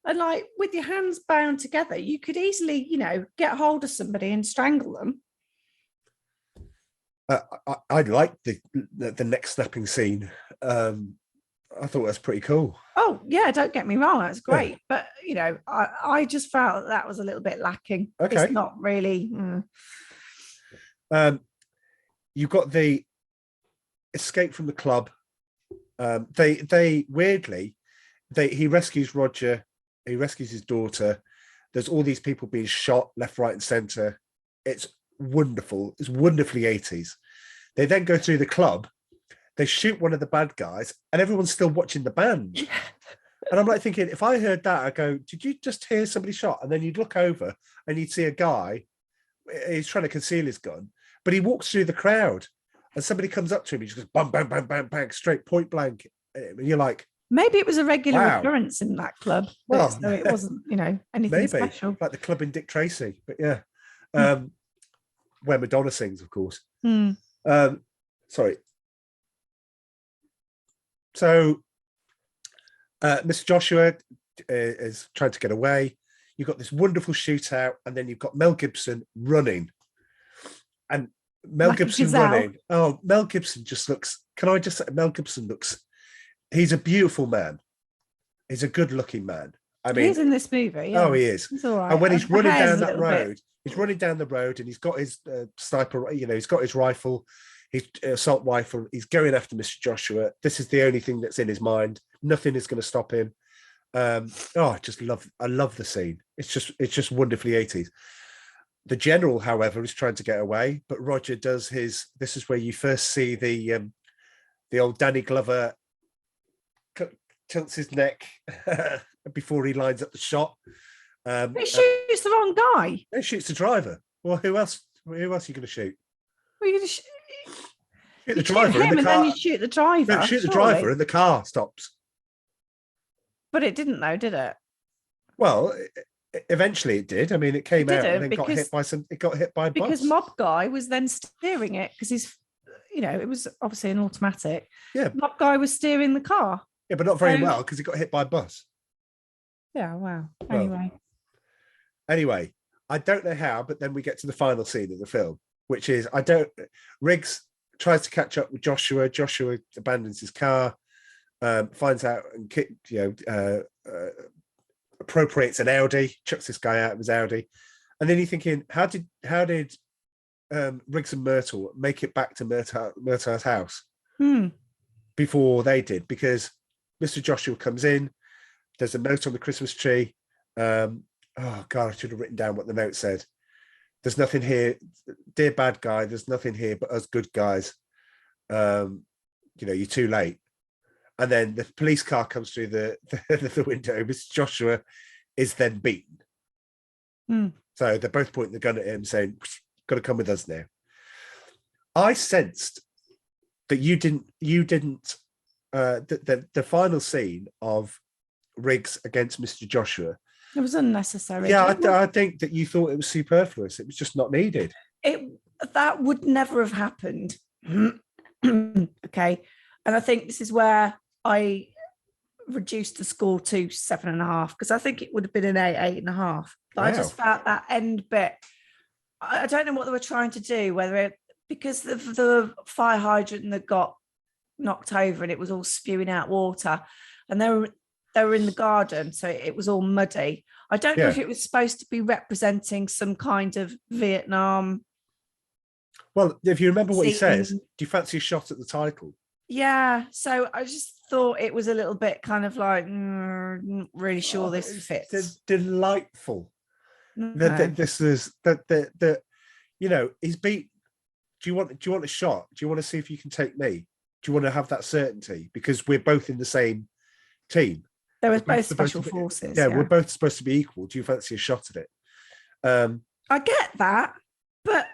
And like with your hands bound together, you could easily, you know, get hold of somebody and strangle them. I like the neck snapping scene. I thought that's pretty cool. Oh yeah, don't get me wrong, that's great. Yeah. But you know, I just felt that was a little bit lacking. Okay. It's not really. You've got the escape from the club. They weirdly, he rescues Roger, he rescues his daughter. There's all these people being shot left, right, and center. It's wonderful. It's wonderfully 80s. They then go through the club, they shoot one of the bad guys, and everyone's still watching the band. And I'm like thinking, if I heard that, I go, did you just hear somebody shot? And then you'd look over and you'd see a guy, he's trying to conceal his gun, but he walks through the crowd. And somebody comes up to him, he just goes bang, bang, bang, bang, bang, straight point blank. And you're like, maybe it was a regular occurrence in that club. Well, so it wasn't, you know, anything special. Like the club in Dick Tracy, but yeah. Where Madonna sings, of course. Sorry. So Mr. Joshua is trying to get away. You've got this wonderful shootout, and then you've got Mel Gibson running. And Mel Gibson running. Oh, Mel Gibson just looks, can I just say, Mel Gibson looks, he's a beautiful man. He's a good looking man. I mean, he's in this movie. Yeah. Oh, he is. He's all right. And when he's running down that road, he's running down the road and he's got his sniper, you know, he's got his rifle. He's assault rifle. He's going after Mr. Joshua. This is the only thing that's in his mind. Nothing is going to stop him. I love the scene. It's just wonderfully 80s. The general, however, is trying to get away, but Roger does his. This is where you first see the old Danny Glover tilts his neck before he lines up the shot. He shoots the wrong guy. He shoots the driver. Well, who else? Who else are you going to shoot? Well, you're gonna Shoot the driver in the and car. then you shoot the driver. No, shoot the surely. driver, and the car stops. But it didn't, though, did it? Well, eventually it did. I mean, it came out and then got because- hit by some. It got hit by a bus. Because mob guy was then steering it because he's, it was obviously an automatic. Yeah. Mob guy was steering the car. Yeah, but not very So- well because it got hit by a bus. Yeah. Wow. Well, Anyway, I don't know how, but then we get to the final scene of the film, which is Riggs tries to catch up with Joshua. Joshua abandons his car, finds out and appropriates an Audi, chucks this guy out of his Audi, and then you're thinking, how did Riggs and Myrtle make it back to Myrtle's house before they did? Because Mr. Joshua comes in. There's a note on the Christmas tree. Oh God, I should have written down what the note said. There's nothing here, dear bad guy. There's nothing here but us good guys. You're too late. And then the police car comes through the window. Mr. Joshua is then beaten. So they're both pointing the gun at him, saying, "Got to come with us now." I sensed that you didn't. The final scene of Riggs against Mr. Joshua. It was unnecessary. Yeah, I think that you thought it was superfluous. It was just not needed. That would never have happened. Okay. And I think this is where I reduced the score to 7.5, because I think it would have been an 8.5. But I just felt that end bit. I don't know what they were trying to do, because of the fire hydrant that got knocked over and it was all spewing out water, and they were in the garden, so it was all muddy. I don't know if it was supposed to be representing some kind of Vietnam. Well, if you remember what he says, do you fancy a shot at the title? Yeah, so I just thought it was a little bit kind of like, not really sure this fits. Delightful. No. He's beat. Do you want a shot? Do you want to see if you can take me? Do you want to have that certainty? Because we're both in the same team. They were both special forces. Yeah, we're both supposed to be equal. Do you fancy a shot at it? I get that, but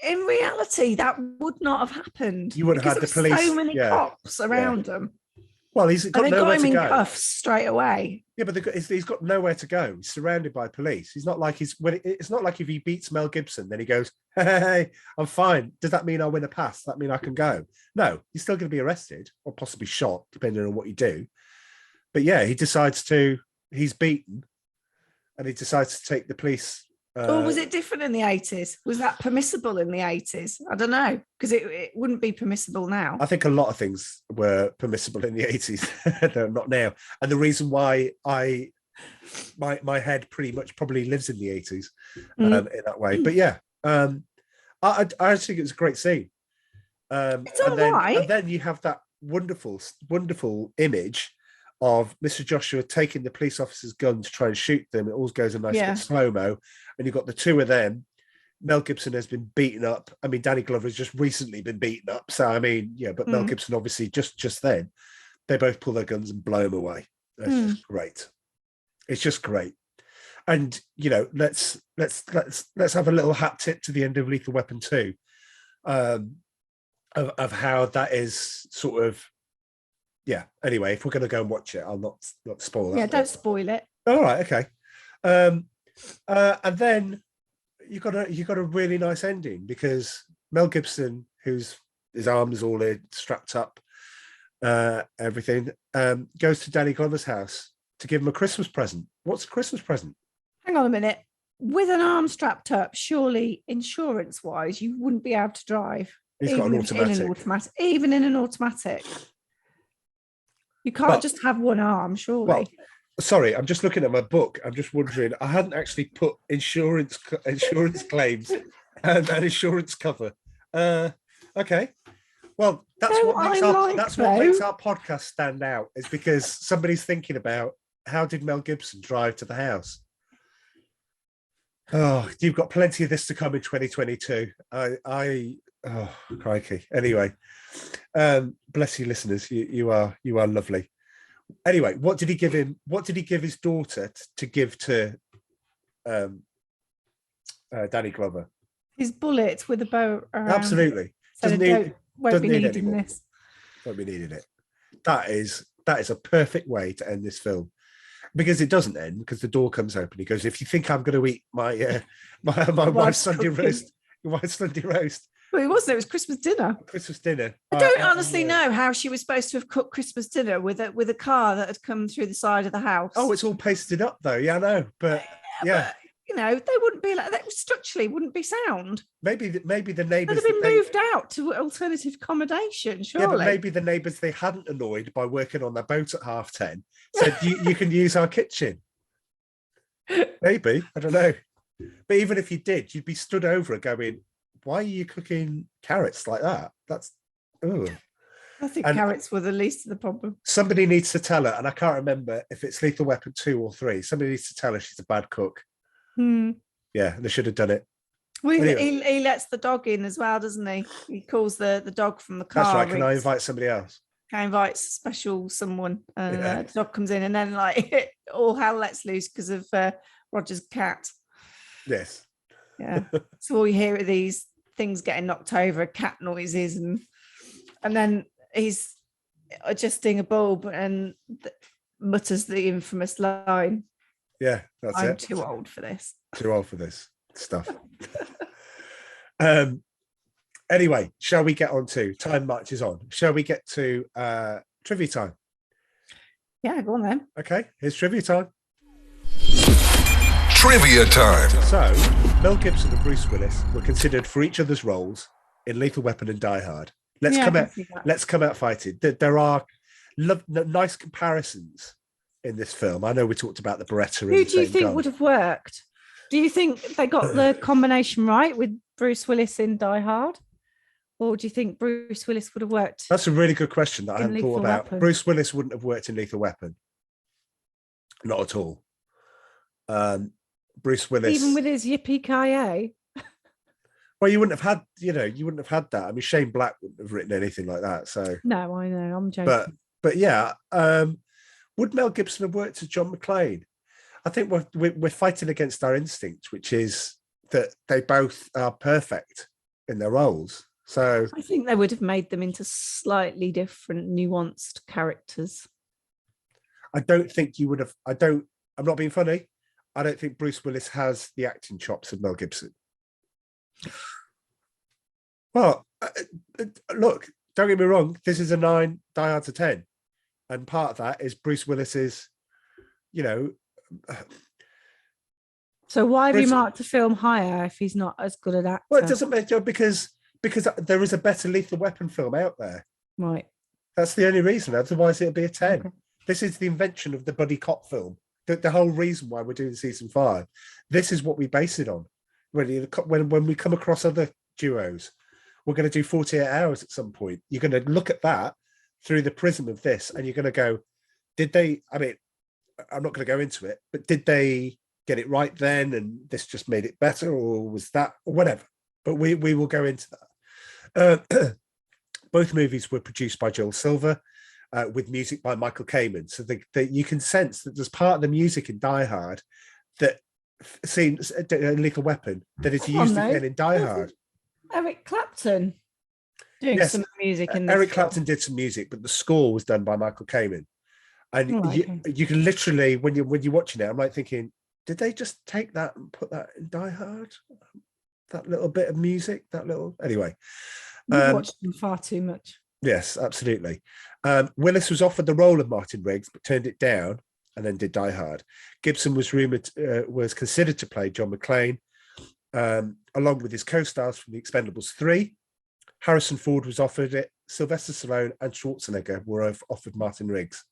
in reality, that would not have happened. You wouldn't have had the police. So many cops around them. Well, he's got nowhere to go. They got him in cuffs straight away. Yeah, but he's got nowhere to go. He's surrounded by police. He's not like it's not like if he beats Mel Gibson, then he goes, "Hey, I'm fine." Does that mean I win a pass? Does that mean I can go? No, he's still going to be arrested or possibly shot, depending on what you do. But yeah, he's beaten, and he decides to take the police. Or was it different in the 80s? Was that permissible in the 80s? I don't know, because it wouldn't be permissible now. I think a lot of things were permissible in the 80s. They're not now. And the reason why my head pretty much probably lives in the 80s in that way. But yeah, I just think it was a great scene. It's all right. And then you have that wonderful, wonderful image of Mr. Joshua taking the police officer's gun to try and shoot them. It all goes in nice bit slow-mo. And you've got the two of them. Mel Gibson has been beaten up. I mean, Danny Glover has just recently been beaten up. So, I mean, yeah, but Mel Gibson, obviously, just then, they both pull their guns and blow him away. That's just great. It's just great. And, let's have a little hat tip to the end of Lethal Weapon 2 of how that is sort of, yeah. Anyway, if we're going to go and watch it, I'll not spoil that. Yeah, don't spoil it. All right, okay. And then you got a really nice ending, because Mel Gibson, his arm is all strapped up, everything, goes to Danny Glover's house to give him a Christmas present. What's a Christmas present? Hang on a minute. With an arm strapped up, surely insurance-wise, you wouldn't be able to drive. He's got an automatic. Even in an automatic. You can't just have one arm, surely. Well, sorry, I'm just looking at my book. I'm just wondering. I hadn't actually put insurance claims and insurance cover. Okay. Well, that's Don't what makes I our like, that's what makes though? our podcast stand out. Is because somebody's thinking about how did Mel Gibson drive to the house. Oh, you've got plenty of this to come in 2022. Oh, crikey. Anyway, bless you, listeners. You are lovely. Anyway, what did he give him? What did he give his daughter to give to Danny Glover? His bullet with a bow around. Absolutely. Won't be need needing anymore. this. Won't be needing it. That is a perfect way to end this film. Because it doesn't end, because the door comes open. He goes, if you think I'm going to eat my wife's Sunday roast, your wife's Sunday roast. Well, it wasn't. It was Christmas dinner. Christmas dinner. I don't honestly know how she was supposed to have cooked Christmas dinner with a car that had come through the side of the house. Oh, it's all pasted up though. Yeah, I know. But yeah. But, they wouldn't be like that. Structurally, wouldn't be sound. Maybe the neighbours They'd have been moved out to alternative accommodation. Surely. Yeah, but maybe the neighbours they hadn't annoyed by working on their boat at 10:30 said you can use our kitchen. Maybe, I don't know. But even if you did, you'd be stood over it going, why are you cooking carrots like that? That's I think carrots were the least of the problem. Somebody needs to tell her, and I can't remember if it's Lethal Weapon 2 or 3. Somebody needs to tell her she's a bad cook. Yeah, they should have done it. Well, anyway. he lets the dog in as well, doesn't he? He calls the dog from the car. That's right. Can I invite somebody else? I invite special someone, and the dog comes in, and then like all hell lets loose because of Roger's cat. Yes. Yeah. So all you hear are these things getting knocked over, cat noises, and then he's adjusting a bulb and mutters the infamous line. Yeah, that's it. I'm too old for this. Too old for this stuff. Anyway, shall we get on to time marches on? Shall we get to trivia time? Yeah, go on then. Okay, here's trivia time. Trivia time. So, Mel Gibson and Bruce Willis were considered for each other's roles in Lethal Weapon and Die Hard. Let's come out fighting. There are nice comparisons in this film. I know we talked about the Beretta. Who do you think would have worked? Do you think they got the combination right with Bruce Willis in Die Hard? Or do you think Bruce Willis would have worked? That's a really good question that I hadn't thought about. Weapon. Bruce Willis wouldn't have worked in Lethal Weapon. Not at all. Bruce Willis, even with his yippee-ki-yay. Well, you wouldn't have had that. I mean, Shane Black wouldn't have written anything like that. So no, I know, I'm joking. But yeah, would Mel Gibson have worked as John McClane? I think we're fighting against our instinct, which is that they both are perfect in their roles. So I think they would have made them into slightly different, nuanced characters. I don't think you would have. I'm not being funny. I don't think Bruce Willis has the acting chops of Mel Gibson. Well, look, don't get me wrong. This is a 9 Die Hard to 10. And part of that is Bruce Willis's, So why have you marked the film higher if he's not as good at actor? Well, it doesn't matter because there is a better Lethal Weapon film out there. Right. That's the only reason. Otherwise, it'd be a 10. Okay. This is the invention of the buddy cop film. The whole reason why we're doing season 5. This is what we base it on. When we come across other duos, we're going to do 48 hours at some point. You're going to look at that through the prism of this, and you're going to go, did they? I mean, I'm not going to go into it, but did they get it right then, and this just made it better, or was that, or whatever? But we will go into that. Both movies were produced by Joel Silver, with music by Michael Kamen. So you can sense that there's part of the music in Die Hard that seems in Lethal Weapon that is used again in Die Hard. Eric Clapton doing some music in this Eric film. Clapton did some music, but the score was done by Michael Kamen. And you can literally, when you're watching it, I'm like thinking, did they just take that and put that in Die Hard? That little bit of music, anyway. You've watched them far too much. Yes, absolutely. Willis was offered the role of Martin Riggs, but turned it down and then did Die Hard. Gibson was considered to play John McClane, along with his co-stars from The Expendables 3. Harrison Ford was offered it. Sylvester Stallone and Schwarzenegger were offered Martin Riggs.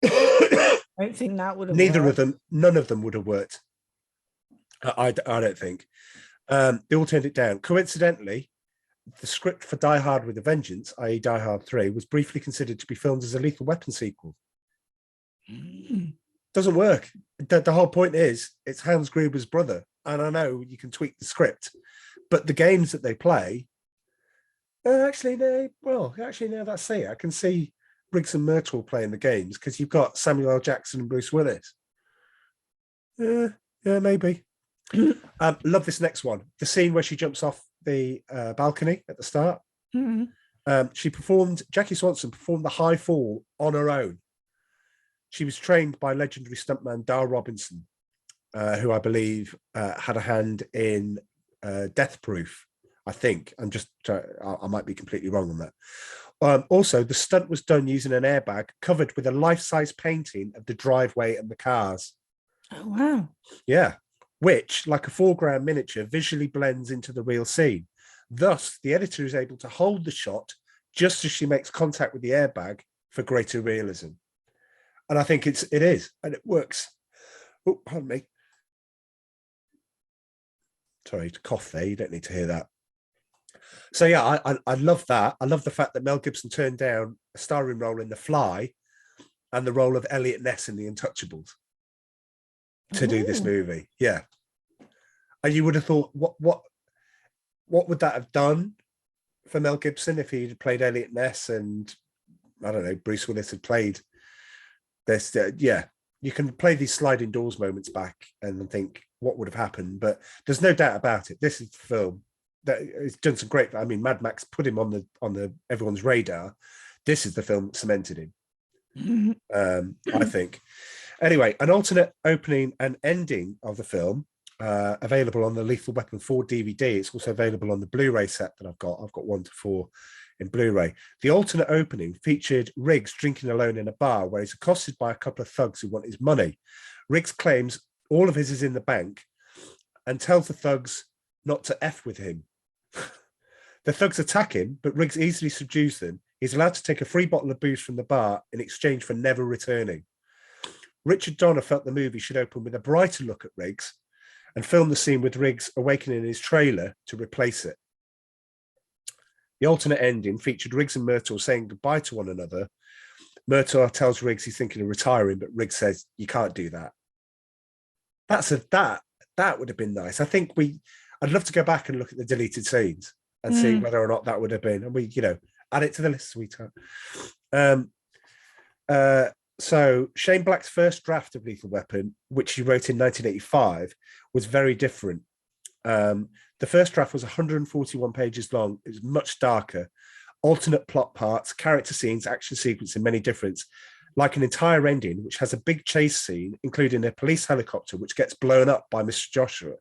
I don't think that would have worked. None of them would have worked. I don't think. They all turned it down. Coincidentally, the script for Die Hard with a Vengeance, i.e. Die Hard 3, was briefly considered to be filmed as a Lethal Weapon sequel. Doesn't work. The whole point is it's Hans Gruber's brother. And I know you can tweak the script, but the games that they play, actually, now that I say it, I can see Briggs and Myrtle playing the games because you've got Samuel L. Jackson and Bruce Willis. Yeah, maybe. Love this next one. The scene where she jumps off the balcony at the start. Jackie Swanson performed the high fall on her own. She was trained by legendary stuntman Darl Robinson, who I believe had a hand in Death Proof, I think. I might be completely wrong on that. Also, the stunt was done using an airbag covered with a life-size painting of the driveway and the cars. Oh, wow. Yeah, which, like a foreground miniature, visually blends into the real scene. Thus, the editor is able to hold the shot just as she makes contact with the airbag for greater realism. And I think it is, and it works. Oh, pardon me. Sorry to cough there. You don't need to hear that. So yeah, I love that. I love the fact that Mel Gibson turned down a starring role in The Fly and the role of Elliot Ness in The Untouchables to do this movie. Yeah. And you would have thought, what would that have done for Mel Gibson if he had played Elliot Ness and, I don't know, Bruce Willis had played this? Yeah, you can play these sliding doors moments back and think what would have happened, but there's no doubt about it. This is the film that it's done some great. I mean, Mad Max put him on the everyone's radar. This is the film that cemented him. I think. Anyway, an alternate opening and ending of the film available on the Lethal Weapon 4 DVD. It's also available on the Blu-ray set that I've got. I've got 1 to 4 in Blu-ray. The alternate opening featured Riggs drinking alone in a bar where he's accosted by a couple of thugs who want his money. Riggs claims all of his is in the bank and tells the thugs not to F with him. The thugs attack him, but Riggs easily subdues them. He's allowed to take a free bottle of booze from the bar in exchange for never returning. Richard Donner felt the movie should open with a brighter look at Riggs and film the scene with Riggs awakening in his trailer to replace it. The alternate ending featured Riggs and Myrtle saying goodbye to one another. Myrtle tells Riggs he's thinking of retiring, but Riggs says, "You can't do that." That would have been nice. I think I'd love to go back and look at the deleted scenes and see whether or not that would have been. And we, add it to the list, sweetheart. So Shane Black's first draft of Lethal Weapon, which he wrote in 1985, was very different. The first draft was 141 pages long. It was much darker. Alternate plot parts, character scenes, action sequence, and many difference. Like an entire ending, which has a big chase scene, including a police helicopter, which gets blown up by Mr. Joshua,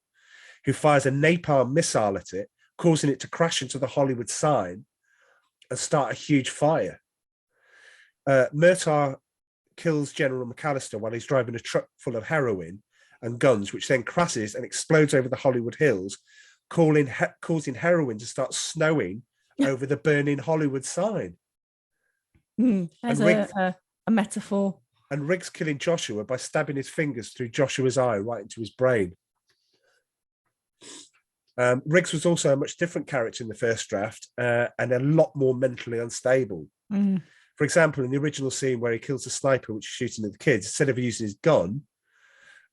who fires a napalm missile at it, causing it to crash into the Hollywood sign and start a huge fire. Murtaugh kills General McAllister while he's driving a truck full of heroin and guns, which then crashes and explodes over the Hollywood Hills, causing heroin to start snowing over the burning Hollywood sign. There's a metaphor. And Riggs killing Joshua by stabbing his fingers through Joshua's eye right into his brain. Riggs was also a much different character in the first draft and a lot more mentally unstable. For example, in the original scene where he kills the sniper, which is shooting at the kids, instead of using his gun,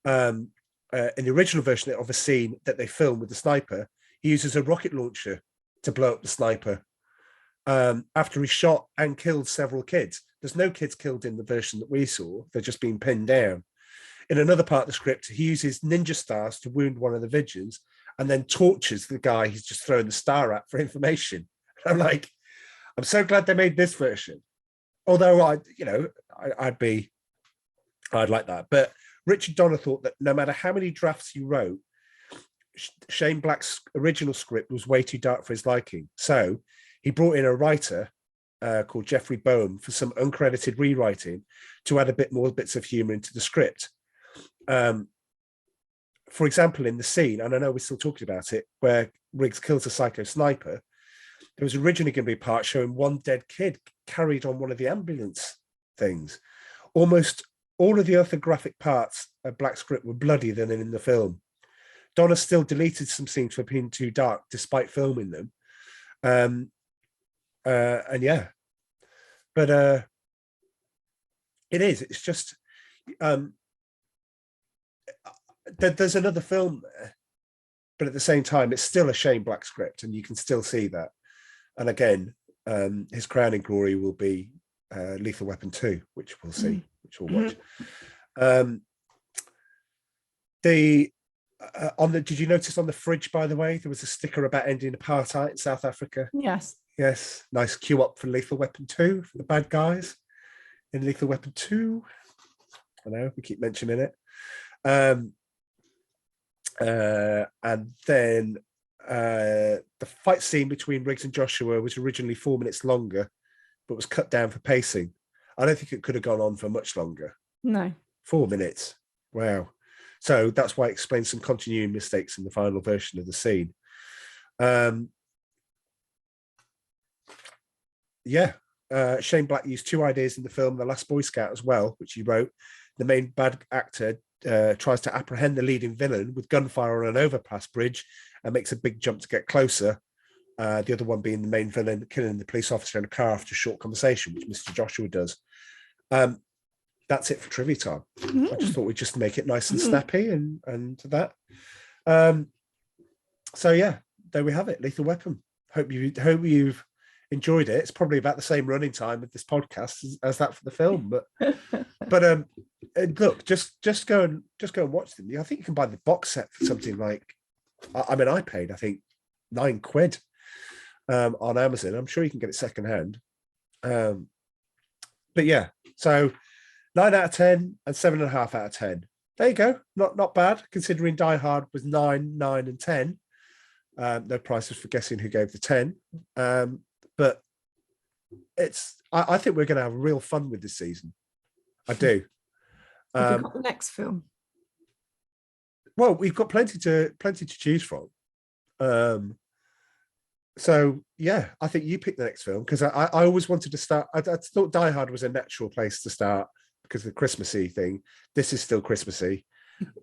in the original version of a scene that they filmed with the sniper, he uses a rocket launcher to blow up the sniper after he shot and killed several kids. There's no kids killed in the version that we saw. They're just being pinned down. In another part of the script, he uses ninja stars to wound one of the vigilants and then tortures the guy he's just throwing the star at for information. I'm like, I'm so glad they made this version. Although I'd like that. But Richard Donner thought that no matter how many drafts he wrote, Shane Black's original script was way too dark for his liking. So he brought in a writer called Jeffrey Boehm for some uncredited rewriting to add a bit more bits of humor into the script. For example, in the scene, and I know we're still talking about it, where Riggs kills a psycho sniper, there was originally going to be a part showing one dead kid carried on one of the ambulance things. Almost all of the other graphic parts of Black's script were bloodier than in the film. Donner still deleted some scenes for being too dark, despite filming them. And yeah, but it is. It's just there's another film there, but at the same time, it's still a Shane Black script, and you can still see that. And again, his crowning glory will be Lethal Weapon 2, which we'll see, which we'll watch. Did you notice on the fridge, by the way, there was a sticker about ending apartheid in South Africa? Yes. Yes, nice cue up for Lethal Weapon 2 for the bad guys in Lethal Weapon 2. I know we keep mentioning it. And then the fight scene between Riggs and Joshua was originally 4 minutes longer, but was cut down for pacing. I don't think it could have gone on for much longer. No. 4 minutes. Wow. So that's why it explains some continuing mistakes in the final version of the scene. Shane Black used 2 ideas in the film The Last Boy Scout as well, which he wrote. The main bad actor tries to apprehend the leading villain with gunfire on an overpass bridge and makes a big jump to get closer. The other one being the main villain killing the police officer in a car after a short conversation, which Mr. Joshua does. That's it for trivia time. I just thought we'd just make it nice and snappy and that. So yeah, there we have it. Lethal Weapon. Hope you've enjoyed it. It's probably about the same running time of this podcast as that for the film, but look, just go and watch them. I think you can buy the box set for something like, I paid I think £9 on Amazon. I'm sure you can get it secondhand. But yeah, so 9 out of 10 and 7.5 out of 10. There you go. Not bad considering Die Hard was 9, 9, and 10. No prizes for guessing who gave the 10. But I think we're going to have real fun with this season. I do. Have we got the next film? Well, we've got plenty to choose from. So yeah, I think you pick the next film because I always wanted to start. I thought Die Hard was a natural place to start because of the Christmassy thing. This is still Christmassy.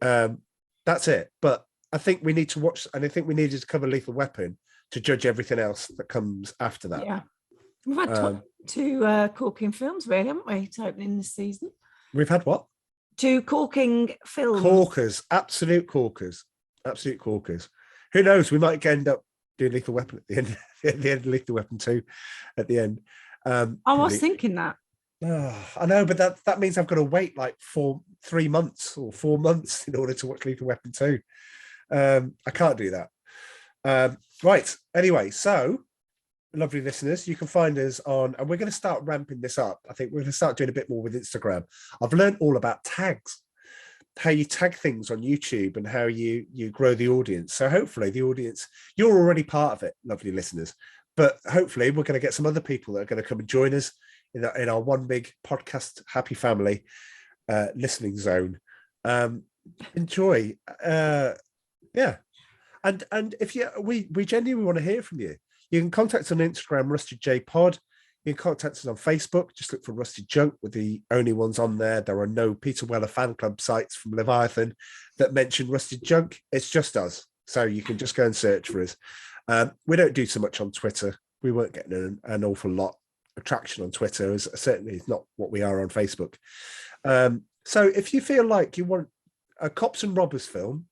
That's it. But I think we need to watch, and I think we needed to cover Lethal Weapon to judge everything else that comes after that. Yeah. We've had 2 corking films, really, haven't we, to opening this season? We've had what? 2 corking films. Corkers, absolute corkers. Who knows? We might end up doing Lethal Weapon at the end, at the end of Lethal Weapon 2 at the end. I was thinking that. I know, but that means I've got to wait like 3 months or 4 months in order to watch Lethal Weapon 2. I can't do that. Right. Anyway, so lovely listeners, you can find us on, and we're going to start ramping this up. I think we're going to start doing a bit more with Instagram. I've learned all about tags, how you tag things on YouTube and how you grow the audience. So hopefully the audience, you're already part of it, lovely listeners, but hopefully we're going to get some other people that are going to come and join us in our one big podcast happy family listening zone. Enjoy. Yeah. And if we genuinely want to hear from you. You can contact us on Instagram, Rusted J Pod. You can contact us on Facebook. Just look for Rusted Junk. We're the only ones on there. There are no Peter Weller fan club sites from Leviathan that mention Rusted Junk. It's just us. So you can just go and search for us. We don't do so much on Twitter. We weren't getting an awful lot of traction on Twitter. As certainly it's not what we are on Facebook. So if you feel like you want a cops and robbers film,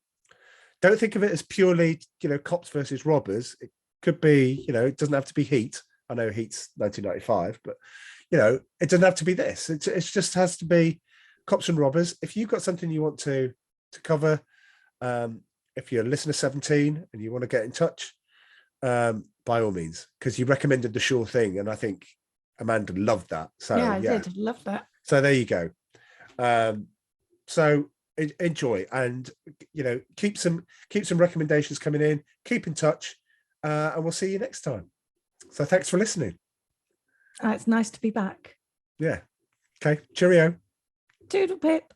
don't think of it as purely, cops versus robbers. It could be, it doesn't have to be Heat. I know Heat's 1995, but, it doesn't have to be this. It just has to be cops and robbers. If you've got something you want to cover, if you're listener 17 and you want to get in touch, by all means, because you recommended The Sure Thing, and I think Amanda loved that. So yeah, I did love that. So there you go. So enjoy, and keep some recommendations coming in. Keep in touch, and we'll see you next time. So thanks for listening. It's nice to be back. Yeah. Okay. Cheerio. Doodle pip.